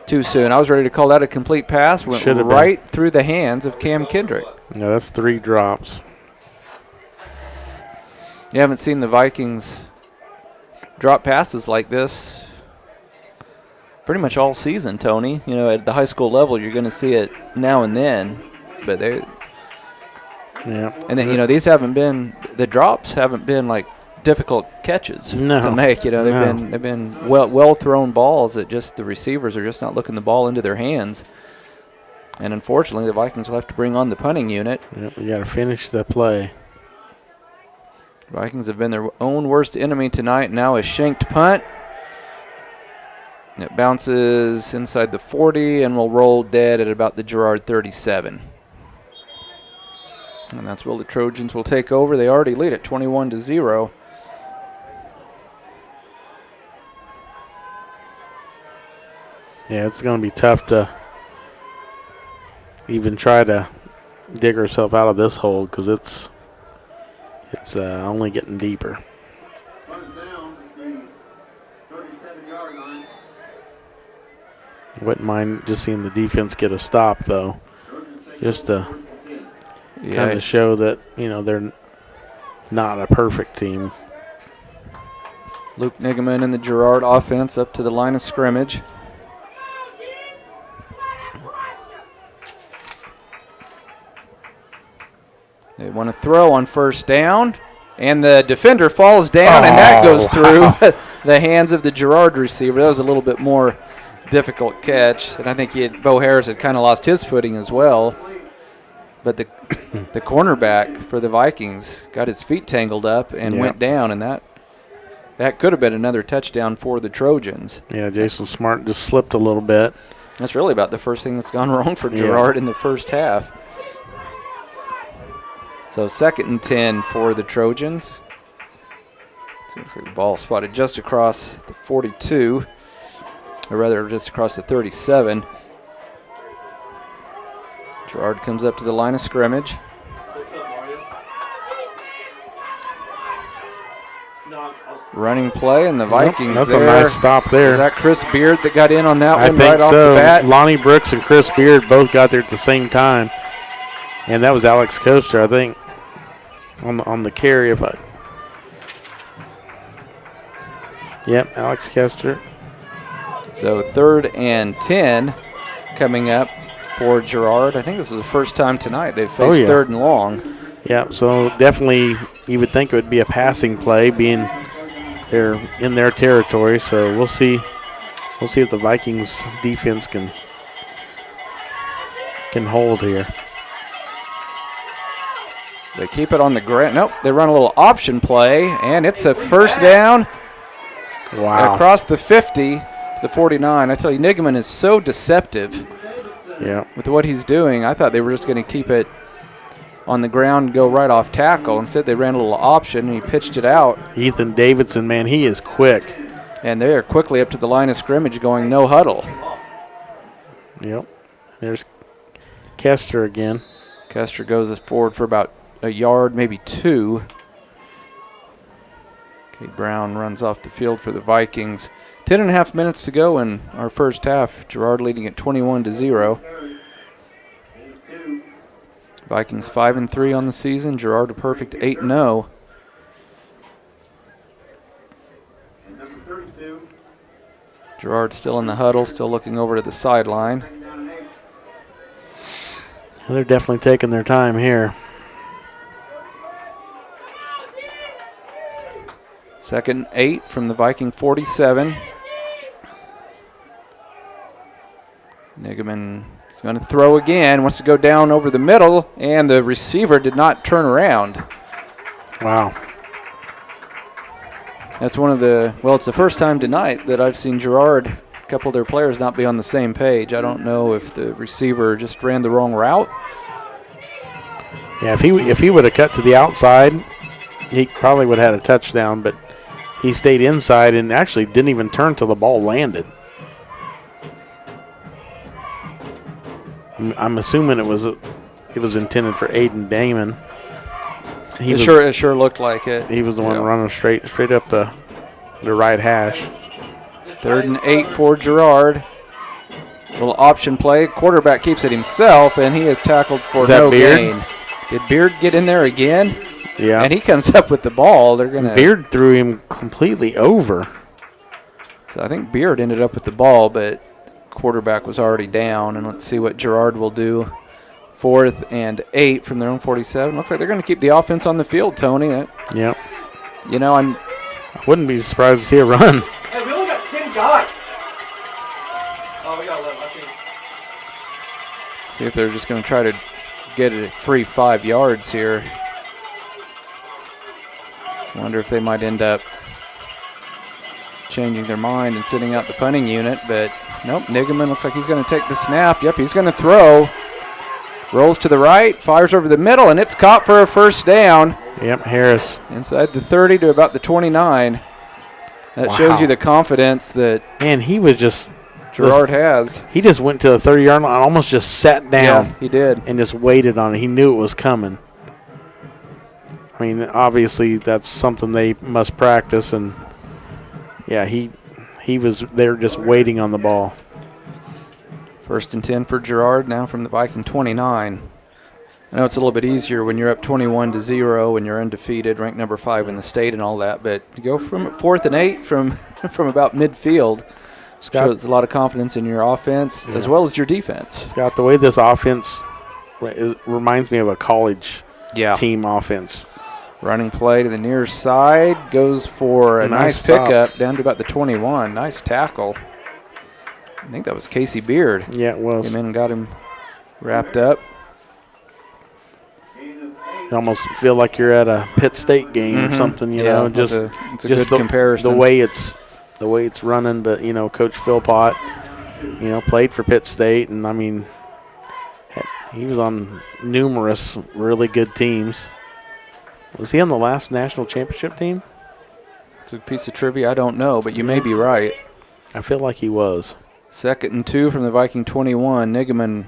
too soon. I was ready to call that a complete pass. Went right through the hands of Cam Kendrick. Yeah, that's 3 drops. You haven't seen the Vikings drop passes like this pretty much all season, Tony. At the high school level, you're going to see it now and then, but and then these the drops haven't been like difficult catches to make. They've been well thrown balls that just the receivers are just not looking the ball into their hands, and unfortunately, the Vikings will have to bring on the punting unit. Yep, we got to finish the play. Vikings have been their own worst enemy tonight. Now a shanked punt. It bounces inside the 40 and will roll dead at about the Girard 37. And that's where the Trojans will take over. They already lead at 21-0. Yeah, it's going to be tough to even try to dig ourselves out of this hole because it's only getting deeper. Wouldn't mind just seeing the defense get a stop, though, just to kind of show that, they're not a perfect team. Luke Nigaman and the Girard offense up to the line of scrimmage. They want to throw on 1st down, and the defender falls down, and that goes through the hands of the Girard receiver. That was a little bit more difficult catch, and I think Bo Harris had kind of lost his footing as well. But the cornerback for the Vikings got his feet tangled up and went down, and that could have been another touchdown for the Trojans. Yeah, Jason Smart just slipped a little bit. That's really about the first thing that's gone wrong for Girard in the first half. So 2nd and 10 for the Trojans. Looks like the ball spotted just across the 42, or rather just across the 37. Girard comes up to the line of scrimmage. What's up, Mario? No, Running play, and the Vikings That's there. a nice stop there. Is that Chris Beard that got in on that I one think right off so. the bat? Lonnie Brooks and Chris Beard both got there at the same time. And that was Alex Coaster, I think, on the carry. Yep, Alex Kester. So 3rd and 10 coming up for Girard. I think this is the first time tonight they've faced 3rd and long. Yeah, so definitely you would think it would be a passing play, being they're in their territory. So we'll see. We'll see if the Vikings defense can hold here. They keep it on the ground. Nope, they run a little option play, and it's a first down. Wow. Across the 50, the 49. I tell you, Niggeman is so deceptive with what he's doing. I thought they were just going to keep it on the ground and go right off tackle. Instead, they ran a little option, and he pitched it out. Ethan Davidson, man, he is quick. And they are quickly up to the line of scrimmage going no huddle. Yep. There's Kester again. Kester goes forward for about a yard, maybe 2. Kate Brown runs off the field for the Vikings. 10.5 minutes to go in our first half. Girard leading at 21-0. Vikings 5-3 on the season. Girard a perfect 8-0. Girard still in the huddle, still looking over to the sideline. They're definitely taking their time here. 2nd and 8 from the Viking 47. Niggeman is going to throw again, wants to go down over the middle, and the receiver did not turn around. Wow. That's one of the, well, it's the first time tonight that I've seen Girard, a couple of their players, not be on the same page. I don't know if the receiver just ran the wrong route. Yeah, if he would have cut to the outside, he probably would have had a touchdown, but he stayed inside and actually didn't even turn till the ball landed. I'm assuming it was intended for Aiden Damon. It sure looked like it. He was the one running straight up the right hash. 3rd and 8 for Girard. Little option play. Quarterback keeps it himself, and he is tackled for no gain. Did Beard get in there again? Yeah. And he comes up with the ball. They're gonna. Beard threw him completely over. So I think Beard ended up with the ball, but quarterback was already down. And let's see what Girard will do. 4th and 8 from their own 47. Looks like they're going to keep the offense on the field, Tony. Yep. You know, I wouldn't be surprised to see a run. Hey, we only got 10 guys. Oh, we got 11, I think. See if they're just going to try to get it free 5 yards here. Wonder if they might end up changing their mind and sitting out the punting unit, but nope. Niggeman looks like he's going to take the snap. Yep, he's going to throw. Rolls to the right, fires over the middle, and it's caught for a first down. Yep, Harris. Inside the 30 to about the 29. That shows you the confidence that he was just Girard has. He just went to the 30-yard line and almost just sat down. Yeah, he did. And just waited on it. He knew it was coming. I mean, obviously that's something they must practice, and yeah, he was there just waiting on the ball. 1st and 10 for Girard now from the Viking 29. I know it's a little bit easier when you're up 21-0 and you're undefeated, ranked number 5 in the state and all that, but to go from 4th and 8 from about midfield shows a lot of confidence in your offense as well as your defense. Scott, the way this offense reminds me of a college team offense. Running play to the near side, goes for a nice pickup down to about the 21. Nice tackle. I think that was Casey Beard. Yeah, it was. Came in and got him wrapped up. You almost feel like you're at a Pitt State game or something, you know. It's a good the, comparison. The way it's running, but Coach Philpott, played for Pitt State, and I mean, he was on numerous really good teams. Was he on the last national championship team? It's a piece of trivia I don't know, but you may be right. I feel like he was. 2nd and 2 from the Viking 21. Nigaman,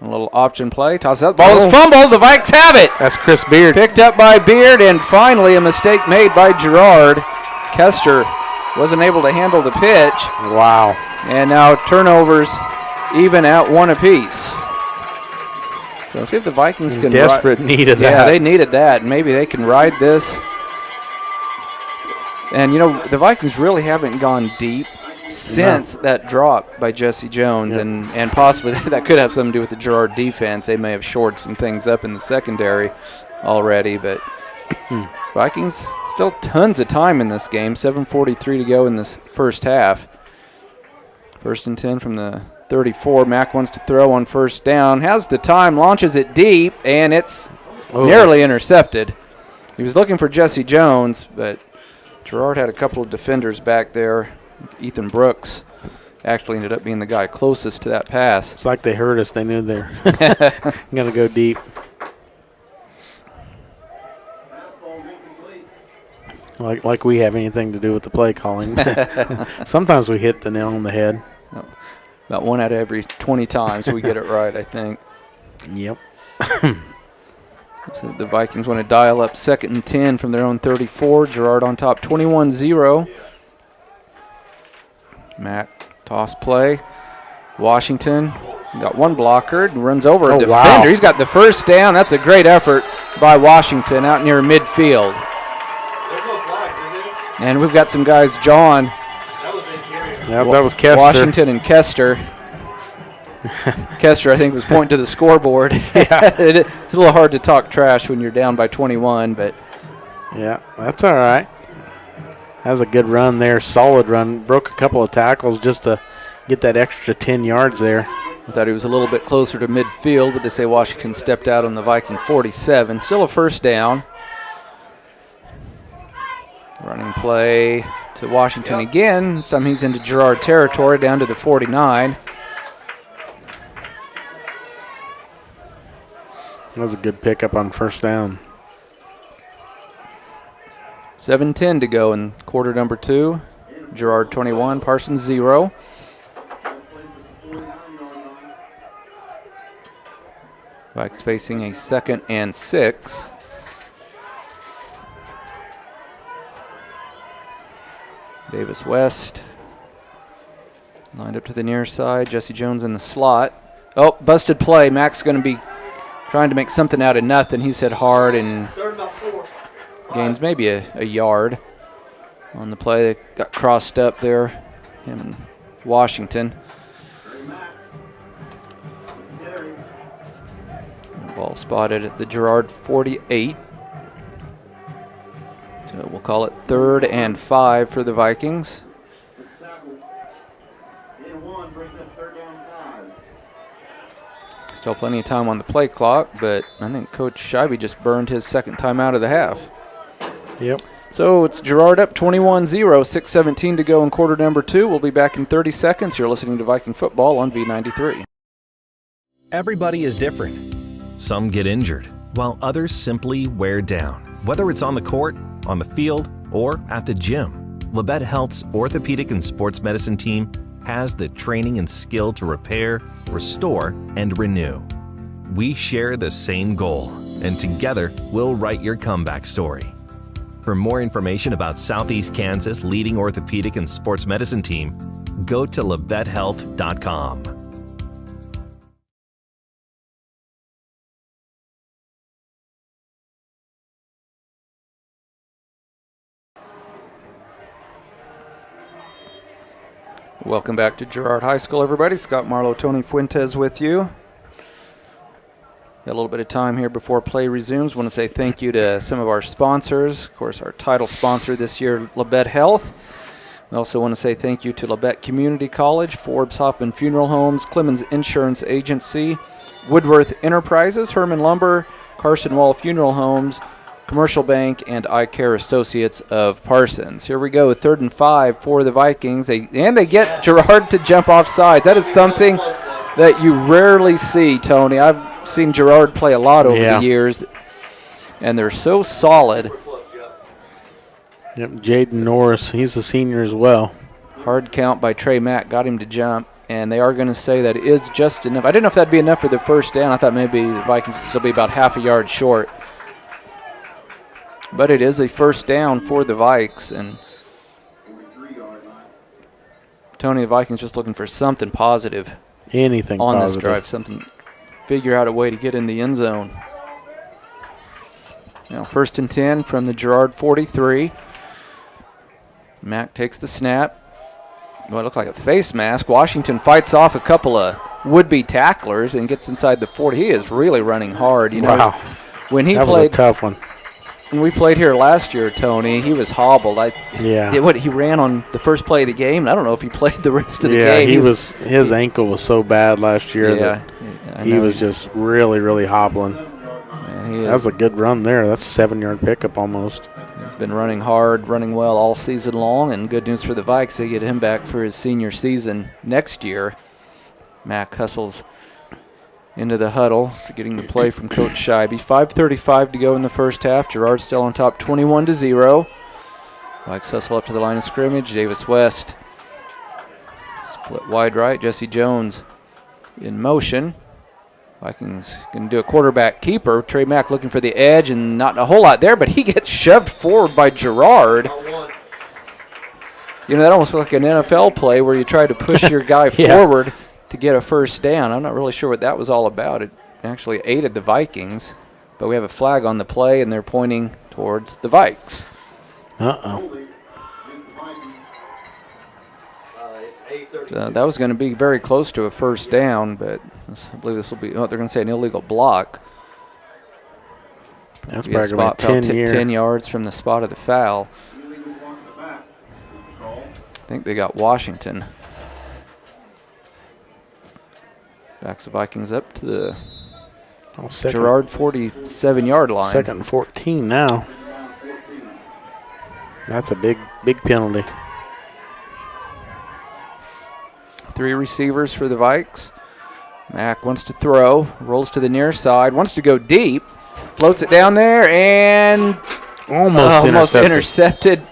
a little option play. Tosses out. Ball is fumbled. The Vikes have it. That's Chris Beard. Picked up by Beard, and finally a mistake made by Girard. Kester wasn't able to handle the pitch. Wow. And now turnovers even at 1 apiece. So let's see if the Vikings can desperate needed that. Yeah, they needed that. Maybe they can ride this. And, the Vikings really haven't gone deep since that drop by Jesse Jones, and possibly that could have something to do with the Girard defense. They may have shored some things up in the secondary already, but Vikings still tons of time in this game. 7:43 to go in this first half. 1st and 10 from the 34. Mack wants to throw on 1st down. Has the time, launches it deep, and it's nearly intercepted. He was looking for Jesse Jones, but Girard had a couple of defenders back there. Ethan Brooks actually ended up being the guy closest to that pass. It's like they heard us. They knew they're going to go deep. Like we have anything to do with the play calling. Sometimes we hit the nail on the head. About 1 out of every 20 times we get it right, I think. Yep. So the Vikings want to dial up 2nd and 10 from their own 34. Girard on top, 21-0. Matt, toss play. Washington got one blocker and runs over a defender. Wow. He's got the 1st down. That's a great effort by Washington out near midfield. And we've got some guys, John. That was Kester. Washington and Kester. Kester, I think, was pointing to the scoreboard. Yeah. It's a little hard to talk trash when you're down by 21, but. Yeah, that's all right. That was a good run there, solid run. Broke a couple of tackles just to get that extra 10 yards there. I thought he was a little bit closer to midfield, but they say Washington stepped out on the Viking 47. Still a 1st down. Running play to Washington again. This time he's into Girard territory, down to the 49. That was a good pickup on 1st down. 7:10 to go in quarter number 2. Girard 21, Parsons 0. Vikes facing a 2nd and 6. Davis West lined up to the near side. Jesse Jones in the slot. Oh, busted play. Mack's going to be trying to make something out of nothing. He's hit hard and gains maybe a yard on the play. They got crossed up there, him and Washington. Ball spotted at the Girard 48. So we'll call it 3rd and 5 for the Vikings. Still plenty of time on the play clock, but I think Coach Scheibe just burned his 2nd time out of the half. Yep. So it's Girard up 21-0, 6:17 to go in quarter number 2. We'll be back in 30 seconds. You're listening to Viking Football on V93. Everybody is different. Some get injured, while others simply wear down. Whether it's on the court, on the field, or at the gym, Labette Health's orthopedic and sports medicine team has the training and skill to repair, restore, and renew. We share the same goal, and together we'll write your comeback story. For more information about Southeast Kansas' leading orthopedic and sports medicine team, go to labettehealth.com. Welcome back to Girard High School, everybody. Scott Marlowe, Tony Fuentes with you. Got a little bit of time here before play resumes. Want to say thank you to some of our sponsors. Of course, our title sponsor this year, Labette Health. We also want to say thank you to Labette Community College, Forbes Hoffman Funeral Homes, Clemens Insurance Agency, Woodworth Enterprises, Herman Lumber, Carson Wall Funeral Homes, Commercial Bank, and Eye Care Associates of Parsons. Here we go, 3rd and 5 for the Vikings. They get Girard to jump off sides. That is something that you rarely see, Tony. I've seen Girard play a lot over the years, and they're so solid. Yep, Jaden Norris, he's a senior as well. Hard count by Trey Mack got him to jump, and they are going to say that it is just enough. I didn't know if that'd be enough for the first down. I thought maybe the Vikings would still be about half a yard short. But it is a first down for the Vikes, and Tony, the Vikings just looking for something positive. Anything on positive. This drive, something, figure out a way to get in the end zone. Now 1st and 10 from the Girard 43. Mack takes the snap. Well, it looked like a face mask. Washington fights off a couple of would-be tacklers and gets inside the 40. He is really running hard. You know, when he that played, was a tough one. When we played here last year, Tony, he was hobbled. He ran on the first play of the game, and I don't know if he played the rest of the game. His ankle was so bad last year that he was just really, really hobbling. That was a good run there. That's a 7-yard pickup almost. He's been running hard, running well all season long, and good news for the Vikes. They get him back for his senior season next year. Mack hustles into the huddle, getting the play from Coach Scheibe. 5:35 to go in the first half. Girard still on top, 21-0. Vikes hustle up to the line of scrimmage. Davis West split wide right. Jesse Jones in motion. Vikings going to do a quarterback keeper. Trey Mack looking for the edge, and not a whole lot there, but he gets shoved forward by Girard. You know, that almost looked like an NFL play where you try to push your guy forward to get a first down. I'm not really sure what that was all about. It actually aided the Vikings, but we have a flag on the play, and they're pointing towards the Vikes. That was going to be very close to a first down, but I believe this will be, they're going to say an illegal block. That's probably going to be 10 yards from the spot of the foul. I think they got Washington. Backs the Vikings up to the Girard 47-yard line. 2nd and 14 now. That's a big penalty. 3 receivers for the Vikes. Mack wants to throw, rolls to the near side, wants to go deep, floats it down there, and almost intercepted.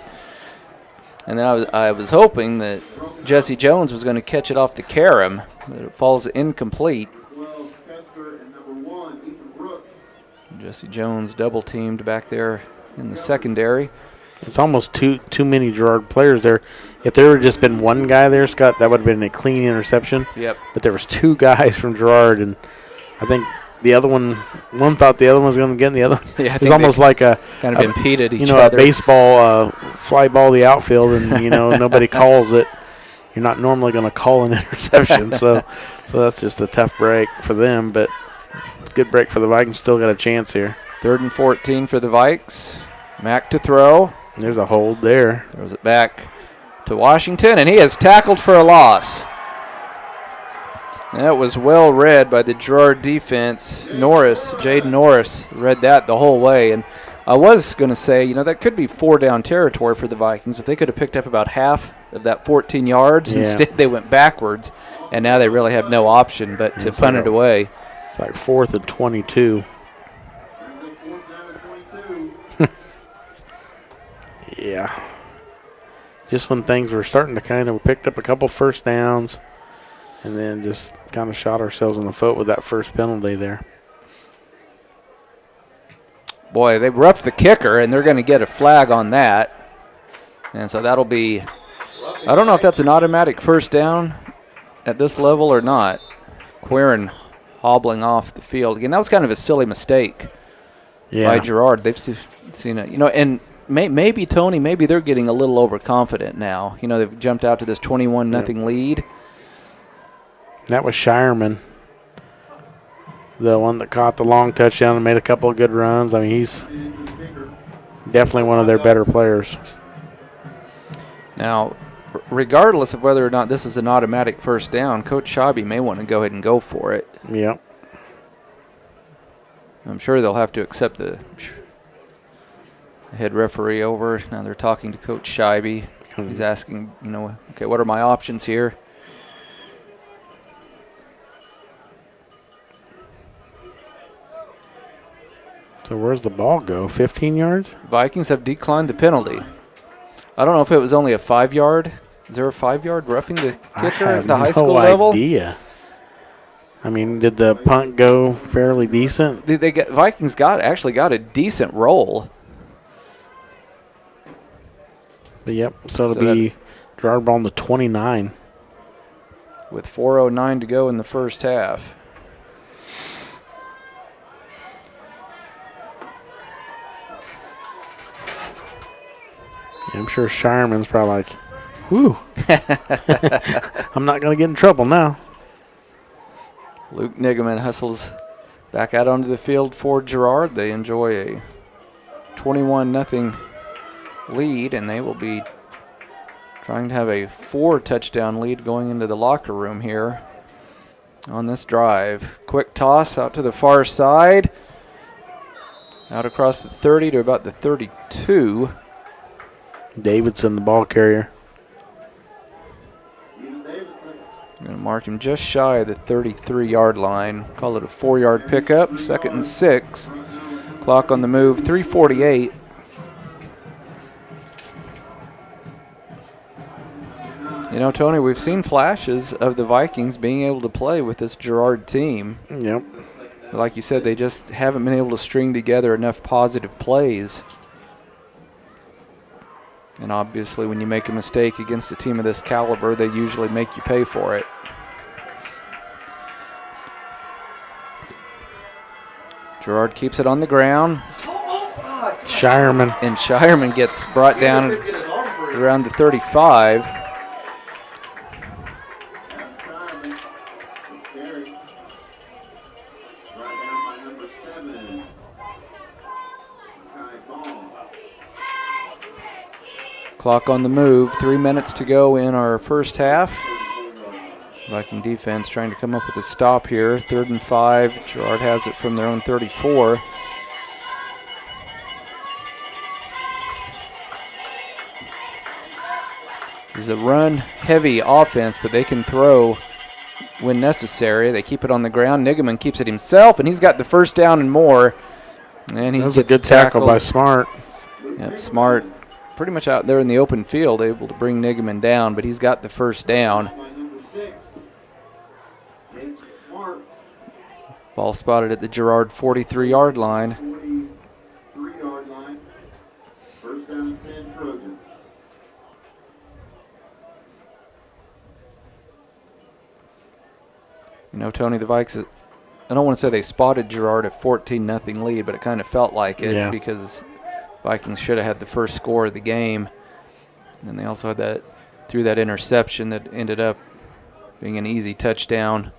And then I was hoping that Jesse Jones was going to catch it off the carom, but it falls incomplete. Jesse Jones double teamed back there in the secondary. It's almost too many Girard players there. If there would just been one guy there, Scott, that would have been a clean interception. Yep. But there was 2 guys from Girard, and I think the other one thought the other one was going to get, and the other it's almost like a kind of impeded each other. A baseball fly ball the outfield, and nobody calls it. You're not normally going to call an interception, so that's just a tough break for them. But it's a good break for the Vikings. Still got a chance here. 3rd and 14 for the Vikes. Mack to throw. There's a hold there. Throws it back to Washington, and he is tackled for a loss. That was well read by the Girard defense. Jaden Norris read that the whole way. And I was going to say, that could be 4-down territory for the Vikings. If they could have picked up about half of that 14 yards, instead they went backwards, and now they really have no option but to punt it away. It's like 4th and 22. Yeah. Just when things were starting to we picked up a couple first downs and then just kind of shot ourselves in the foot with that first penalty there. Boy, they roughed the kicker, and they're going to get a flag on that. And so that'll be, I don't know if that's an automatic first down at this level or not. Quirin hobbling off the field. Again, that was kind of a silly mistake by Girard. They've seen it, and maybe, Tony, maybe they're getting a little overconfident now. They've jumped out to this 21-0 lead. That was Shireman, the one that caught the long touchdown and made a couple of good runs. I mean, he's definitely one of their better players. Now, regardless of whether or not this is an automatic first down, Coach Scheibe may want to go ahead and go for it. Yep. I'm sure they'll have to accept the head referee over. Now they're talking to Coach Scheibe. He's asking, okay, what are my options here? So where's the ball go? 15 yards? Vikings have declined the penalty. I don't know if it was only a 5-yard. Is there a 5-yard roughing the kicker at the high school level? I have no idea. I mean, did the punt go fairly decent? Vikings actually got a decent roll. But yep, so it'll be Girard ball on the 29. With 4:09 to go in the first half. I'm sure Shireman's probably like, whew. I'm not going to get in trouble now. Luke Nigaman hustles back out onto the field for Girard. They enjoy a 21-0 lead, and they will be trying to have a 4-touchdown lead going into the locker room here on this drive. Quick toss out to the far side. Out across the 30 to about the 32. Davidson, the ball carrier. I'm going to mark him just shy of the 33-yard line. Call it a 4-yard pickup. 2nd and 6. Clock on the move, 3:48. Tony, we've seen flashes of the Vikings being able to play with this Girard team. Yep. Like you said, they just haven't been able to string together enough positive plays. And obviously, when you make a mistake against a team of this caliber, they usually make you pay for it. Girard keeps it on the ground. Shireman. And Shireman gets brought down around the 35. Clock on the move, 3 minutes to go in our first half. Viking defense trying to come up with a stop here. 3rd and 5. Girard has it from their own 34. This is a run-heavy offense, but they can throw when necessary. They keep it on the ground. Nigaman keeps it himself, and he's got the first down and more. And he that was a good tackle by Smart. Yep, Smart. Pretty much out there in the open field, able to bring Nigaman down, but he's got the first down. Ball spotted at the Girard 43-yard line. First down and 10 Trojans. Tony, the Vikes, I don't want to say they spotted Girard at 14-0 lead, but it kind of felt like it because Vikings should have had the first score of the game. And they also had threw that interception that ended up being an easy touchdown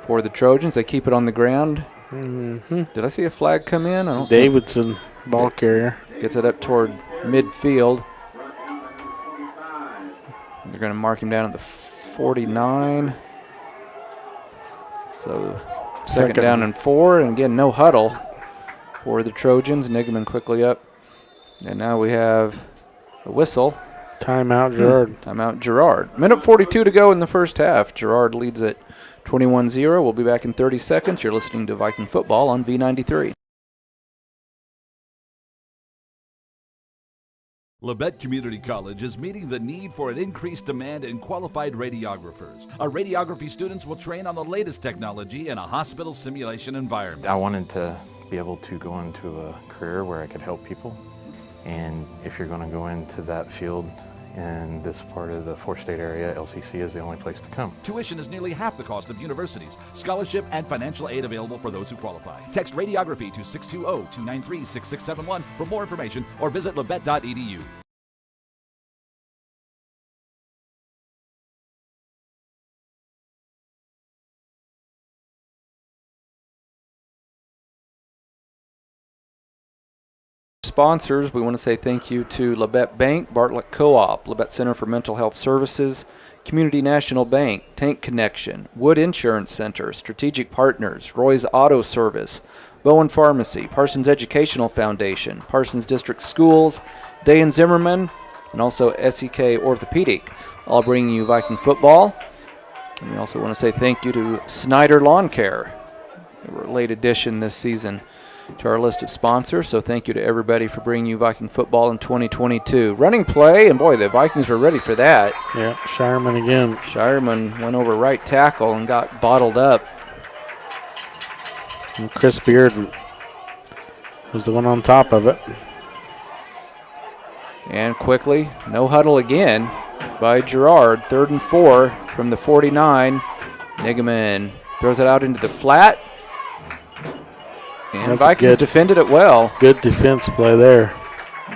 for the Trojans. They keep it on the ground. Mm-hmm. Did I see a flag come in? Davidson, ball carrier. Gets it up toward midfield. They're going to mark him down at the 49. So second down and 4. And again, no huddle for the Trojans. Nigaman quickly up. And now we have a whistle. Timeout, Girard. Timeout, Girard. Minute 42 to go in the first half. Girard leads at 21-0. We'll be back in 30 seconds. You're listening to Viking Football on V93. Labette Community College is meeting the need for an increased demand in qualified radiographers. Our radiography students will train on the latest technology in a hospital simulation environment. I wanted to be able to go into a career where I could help people. And if you're going to go into that field in this part of the four-state area, LCC is the only place to come. Tuition is nearly half the cost of universities. Scholarship and financial aid available for those who qualify. Text radiography to 620-293-6671 for more information or visit labette.edu. sponsors, we want to say thank you to Labette Bank, Bartlett Co-op, Labette Center for Mental Health Services, Community National Bank, Tank Connection, Wood Insurance Center, Strategic Partners, Roy's Auto Service, Bowen Pharmacy, Parsons Educational Foundation, Parsons District Schools, Day and Zimmerman, and also SEK Orthopedic, all bringing you Viking football. And we also want to say thank you to Snyder Lawn Care, a late addition this season to our list of sponsors. So thank you to everybody for bringing you Viking football in 2022. Running play, and boy, the Vikings were ready for that. Yeah, Shireman again. Shireman went over right tackle and got bottled up. And Chris Beard was the one on top of it. And quickly, no huddle again by Girard. 3rd and 4 from the 49. Nigaman throws it out into the flat. And That's Vikings defended it well. Good defense play there.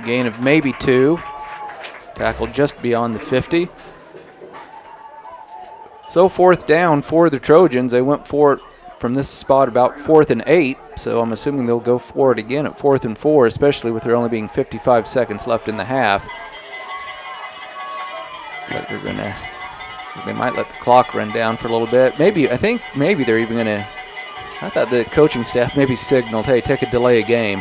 Gain of maybe 2. Tackled just beyond the 50. So 4th down for the Trojans. They went for it from this spot about 4th and 8. So I'm assuming they'll go for it again at 4th and 4, especially with there only being 55 seconds left in the half. But they might let the clock run down for a little bit. I think maybe they're even gonna, I thought the coaching staff maybe signaled, hey, take a delay of game.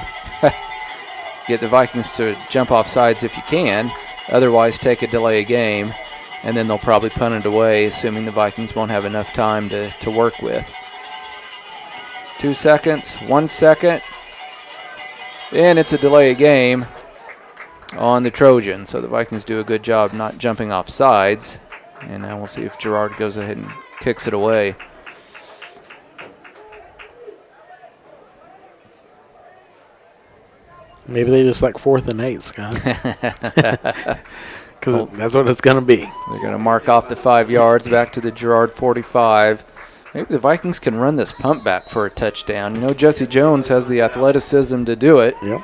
Get the Vikings to jump off sides if you can. Otherwise, take a delay of game. And then they'll probably punt it away, assuming the Vikings won't have enough time to work with. 2 seconds, 1 second. And it's a delay of game on the Trojans. So the Vikings do a good job not jumping off sides. And now we'll see if Girard goes ahead and kicks it away. Maybe they just like 4th and 8, Scott. Because that's what it's going to be. They're going to mark off the 5 yards back to the Girard 45. Maybe the Vikings can run this pump back for a touchdown. You know, Jesse Jones has the athleticism to do it. Yep.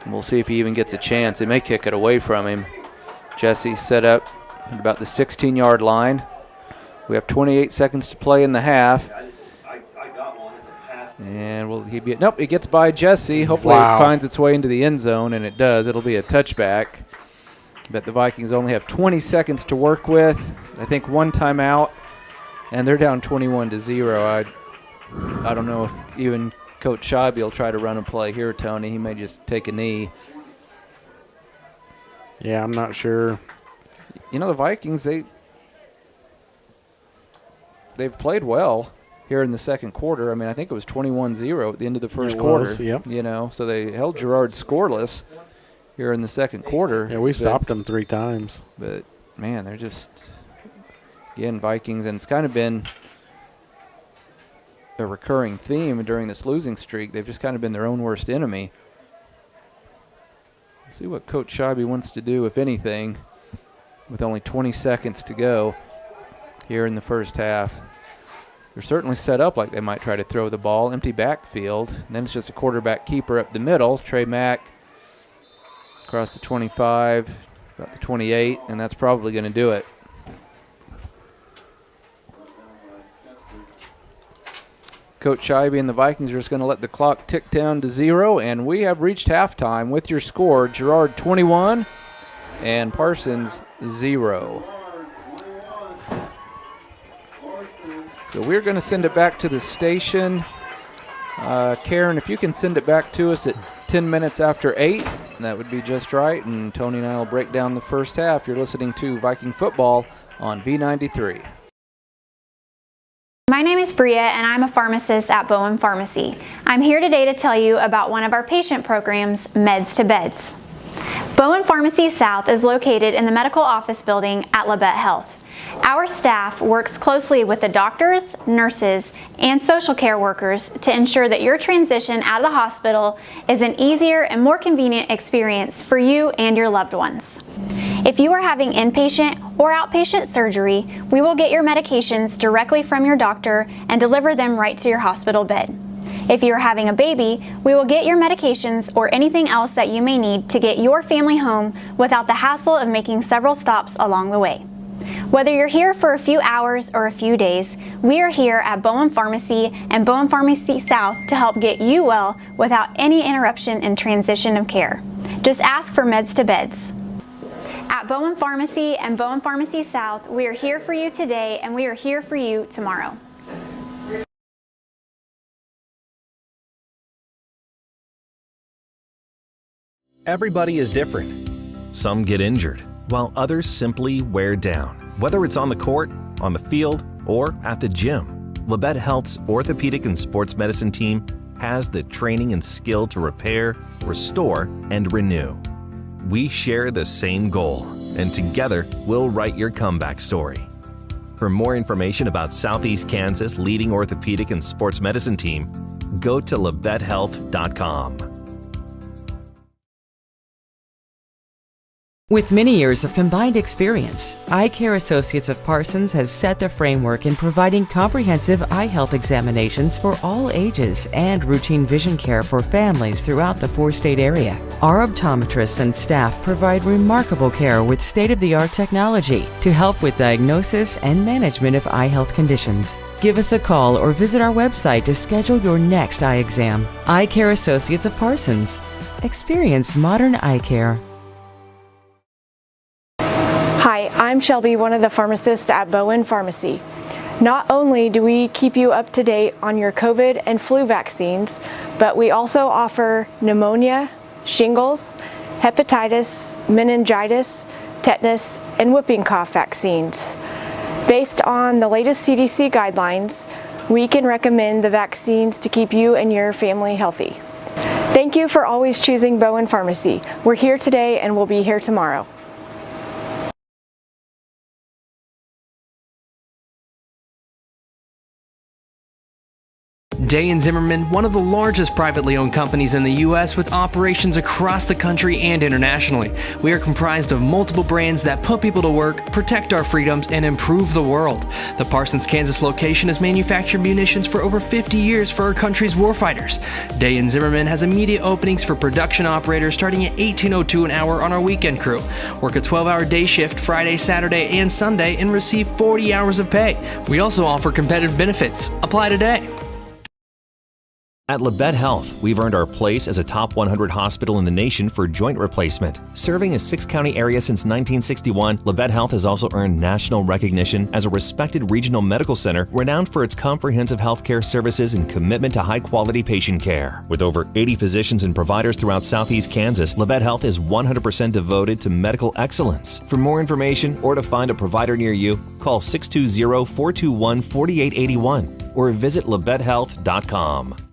And we'll see if he even gets a chance. They may kick it away from him. Jesse set up at about the 16-yard line. We have 28 seconds to play in the half. And will he be? Nope, it gets by Jesse. Hopefully it finds its way into the end zone, and it does. It'll be a touchback. But the Vikings only have 20 seconds to work with. I think 1 timeout, and they're down 21-0. I don't know if even Coach Scheibe will try to run a play here, Tony. He may just take a knee. Yeah, I'm not sure. You know, the Vikings, they've played well here in the second quarter. I mean, I think it was 21-0 at the end of the first quarter. Yep. You know, so they held Girard scoreless here in the second quarter. Yeah, we stopped them 3 times. But, man, they're just, again, Vikings, and it's kind of been a recurring theme during this losing streak. They've just kind of been their own worst enemy. Let's see what Coach Scheibe wants to do, if anything, with only 20 seconds to go here in the first half. They're certainly set up like they might try to throw the ball. Empty backfield. And then it's just a quarterback keeper up the middle. Trey Mack across the 25, about the 28, and that's probably going to do it. Coach Scheibe and the Vikings are just going to let the clock tick down to 0, and we have reached halftime with your score, Girard 21 and Parsons 0. So we're going to send it back to the station. Karen, if you can send it back to us at 10 minutes after 8, that would be just right. And Tony and I will break down the first half. You're listening to Viking Football on V93. My name is Bria, and I'm a pharmacist at Bowen Pharmacy. I'm here today to tell you about one of our patient programs, Meds to Beds. Bowen Pharmacy South is located in the medical office building at Labette Health. Our staff works closely with the doctors, nurses, and social care workers to ensure that your transition out of the hospital is an easier and more convenient experience for you and your loved ones. If you are having inpatient or outpatient surgery, we will get your medications directly from your doctor and deliver them right to your hospital bed. If you are having a baby, we will get your medications or anything else that you may need to get your family home without the hassle of making several stops along the way. Whether you're here for a few hours or a few days, we are here at Bowen Pharmacy and Bowen Pharmacy South to help get you well without any interruption in transition of care. Just ask for Meds to Beds. At Bowen Pharmacy and Bowen Pharmacy South, we are here for you today and we are here for you tomorrow. Everybody is different. Some get injured, while others simply wear down. Whether it's on the court, on the field, or at the gym, Labette Health's orthopedic and sports medicine team has the training and skill to repair, restore, and renew. We share the same goal, and together we'll write your comeback story. For more information about Southeast Kansas' leading orthopedic and sports medicine team, go to labettehealth.com. With many years of combined experience, Eye Care Associates of Parsons has set the framework in providing comprehensive eye health examinations for all ages and routine vision care for families throughout the four-state area. Our optometrists and staff provide remarkable care with state-of-the-art technology to help with diagnosis and management of eye health conditions. Give us a call or visit our website to schedule your next eye exam. Eye Care Associates of Parsons. Experience modern eye care. Hi, I'm Shelby, one of the pharmacists at Bowen Pharmacy. Not only do we keep you up to date on your COVID and flu vaccines, but we also offer pneumonia, shingles, hepatitis, meningitis, tetanus, and whooping cough vaccines. Based on the latest CDC guidelines, we can recommend the vaccines to keep you and your family healthy. Thank you for always choosing Bowen Pharmacy. We're here today and we'll be here tomorrow. Day & Zimmerman, one of the largest privately owned companies in the U.S. with operations across the country and internationally. We are comprised of multiple brands that put people to work, protect our freedoms, and improve the world. The Parsons, Kansas location has manufactured munitions for over 50 years for our country's warfighters. Day & Zimmerman has immediate openings for production operators starting at $18.02 an hour on our weekend crew. Work a 12-hour day shift Friday, Saturday, and Sunday and receive 40 hours of pay. We also offer competitive benefits. Apply today. At Labette Health, we've earned our place as a top 100 hospital in the nation for joint replacement. Serving a 6-county area since 1961, Labette Health has also earned national recognition as a respected regional medical center renowned for its comprehensive healthcare services and commitment to high-quality patient care. With over 80 physicians and providers throughout Southeast Kansas, Labette Health is 100% devoted to medical excellence. For more information or to find a provider near you, call 620-421-4881 or visit labettehealth.com.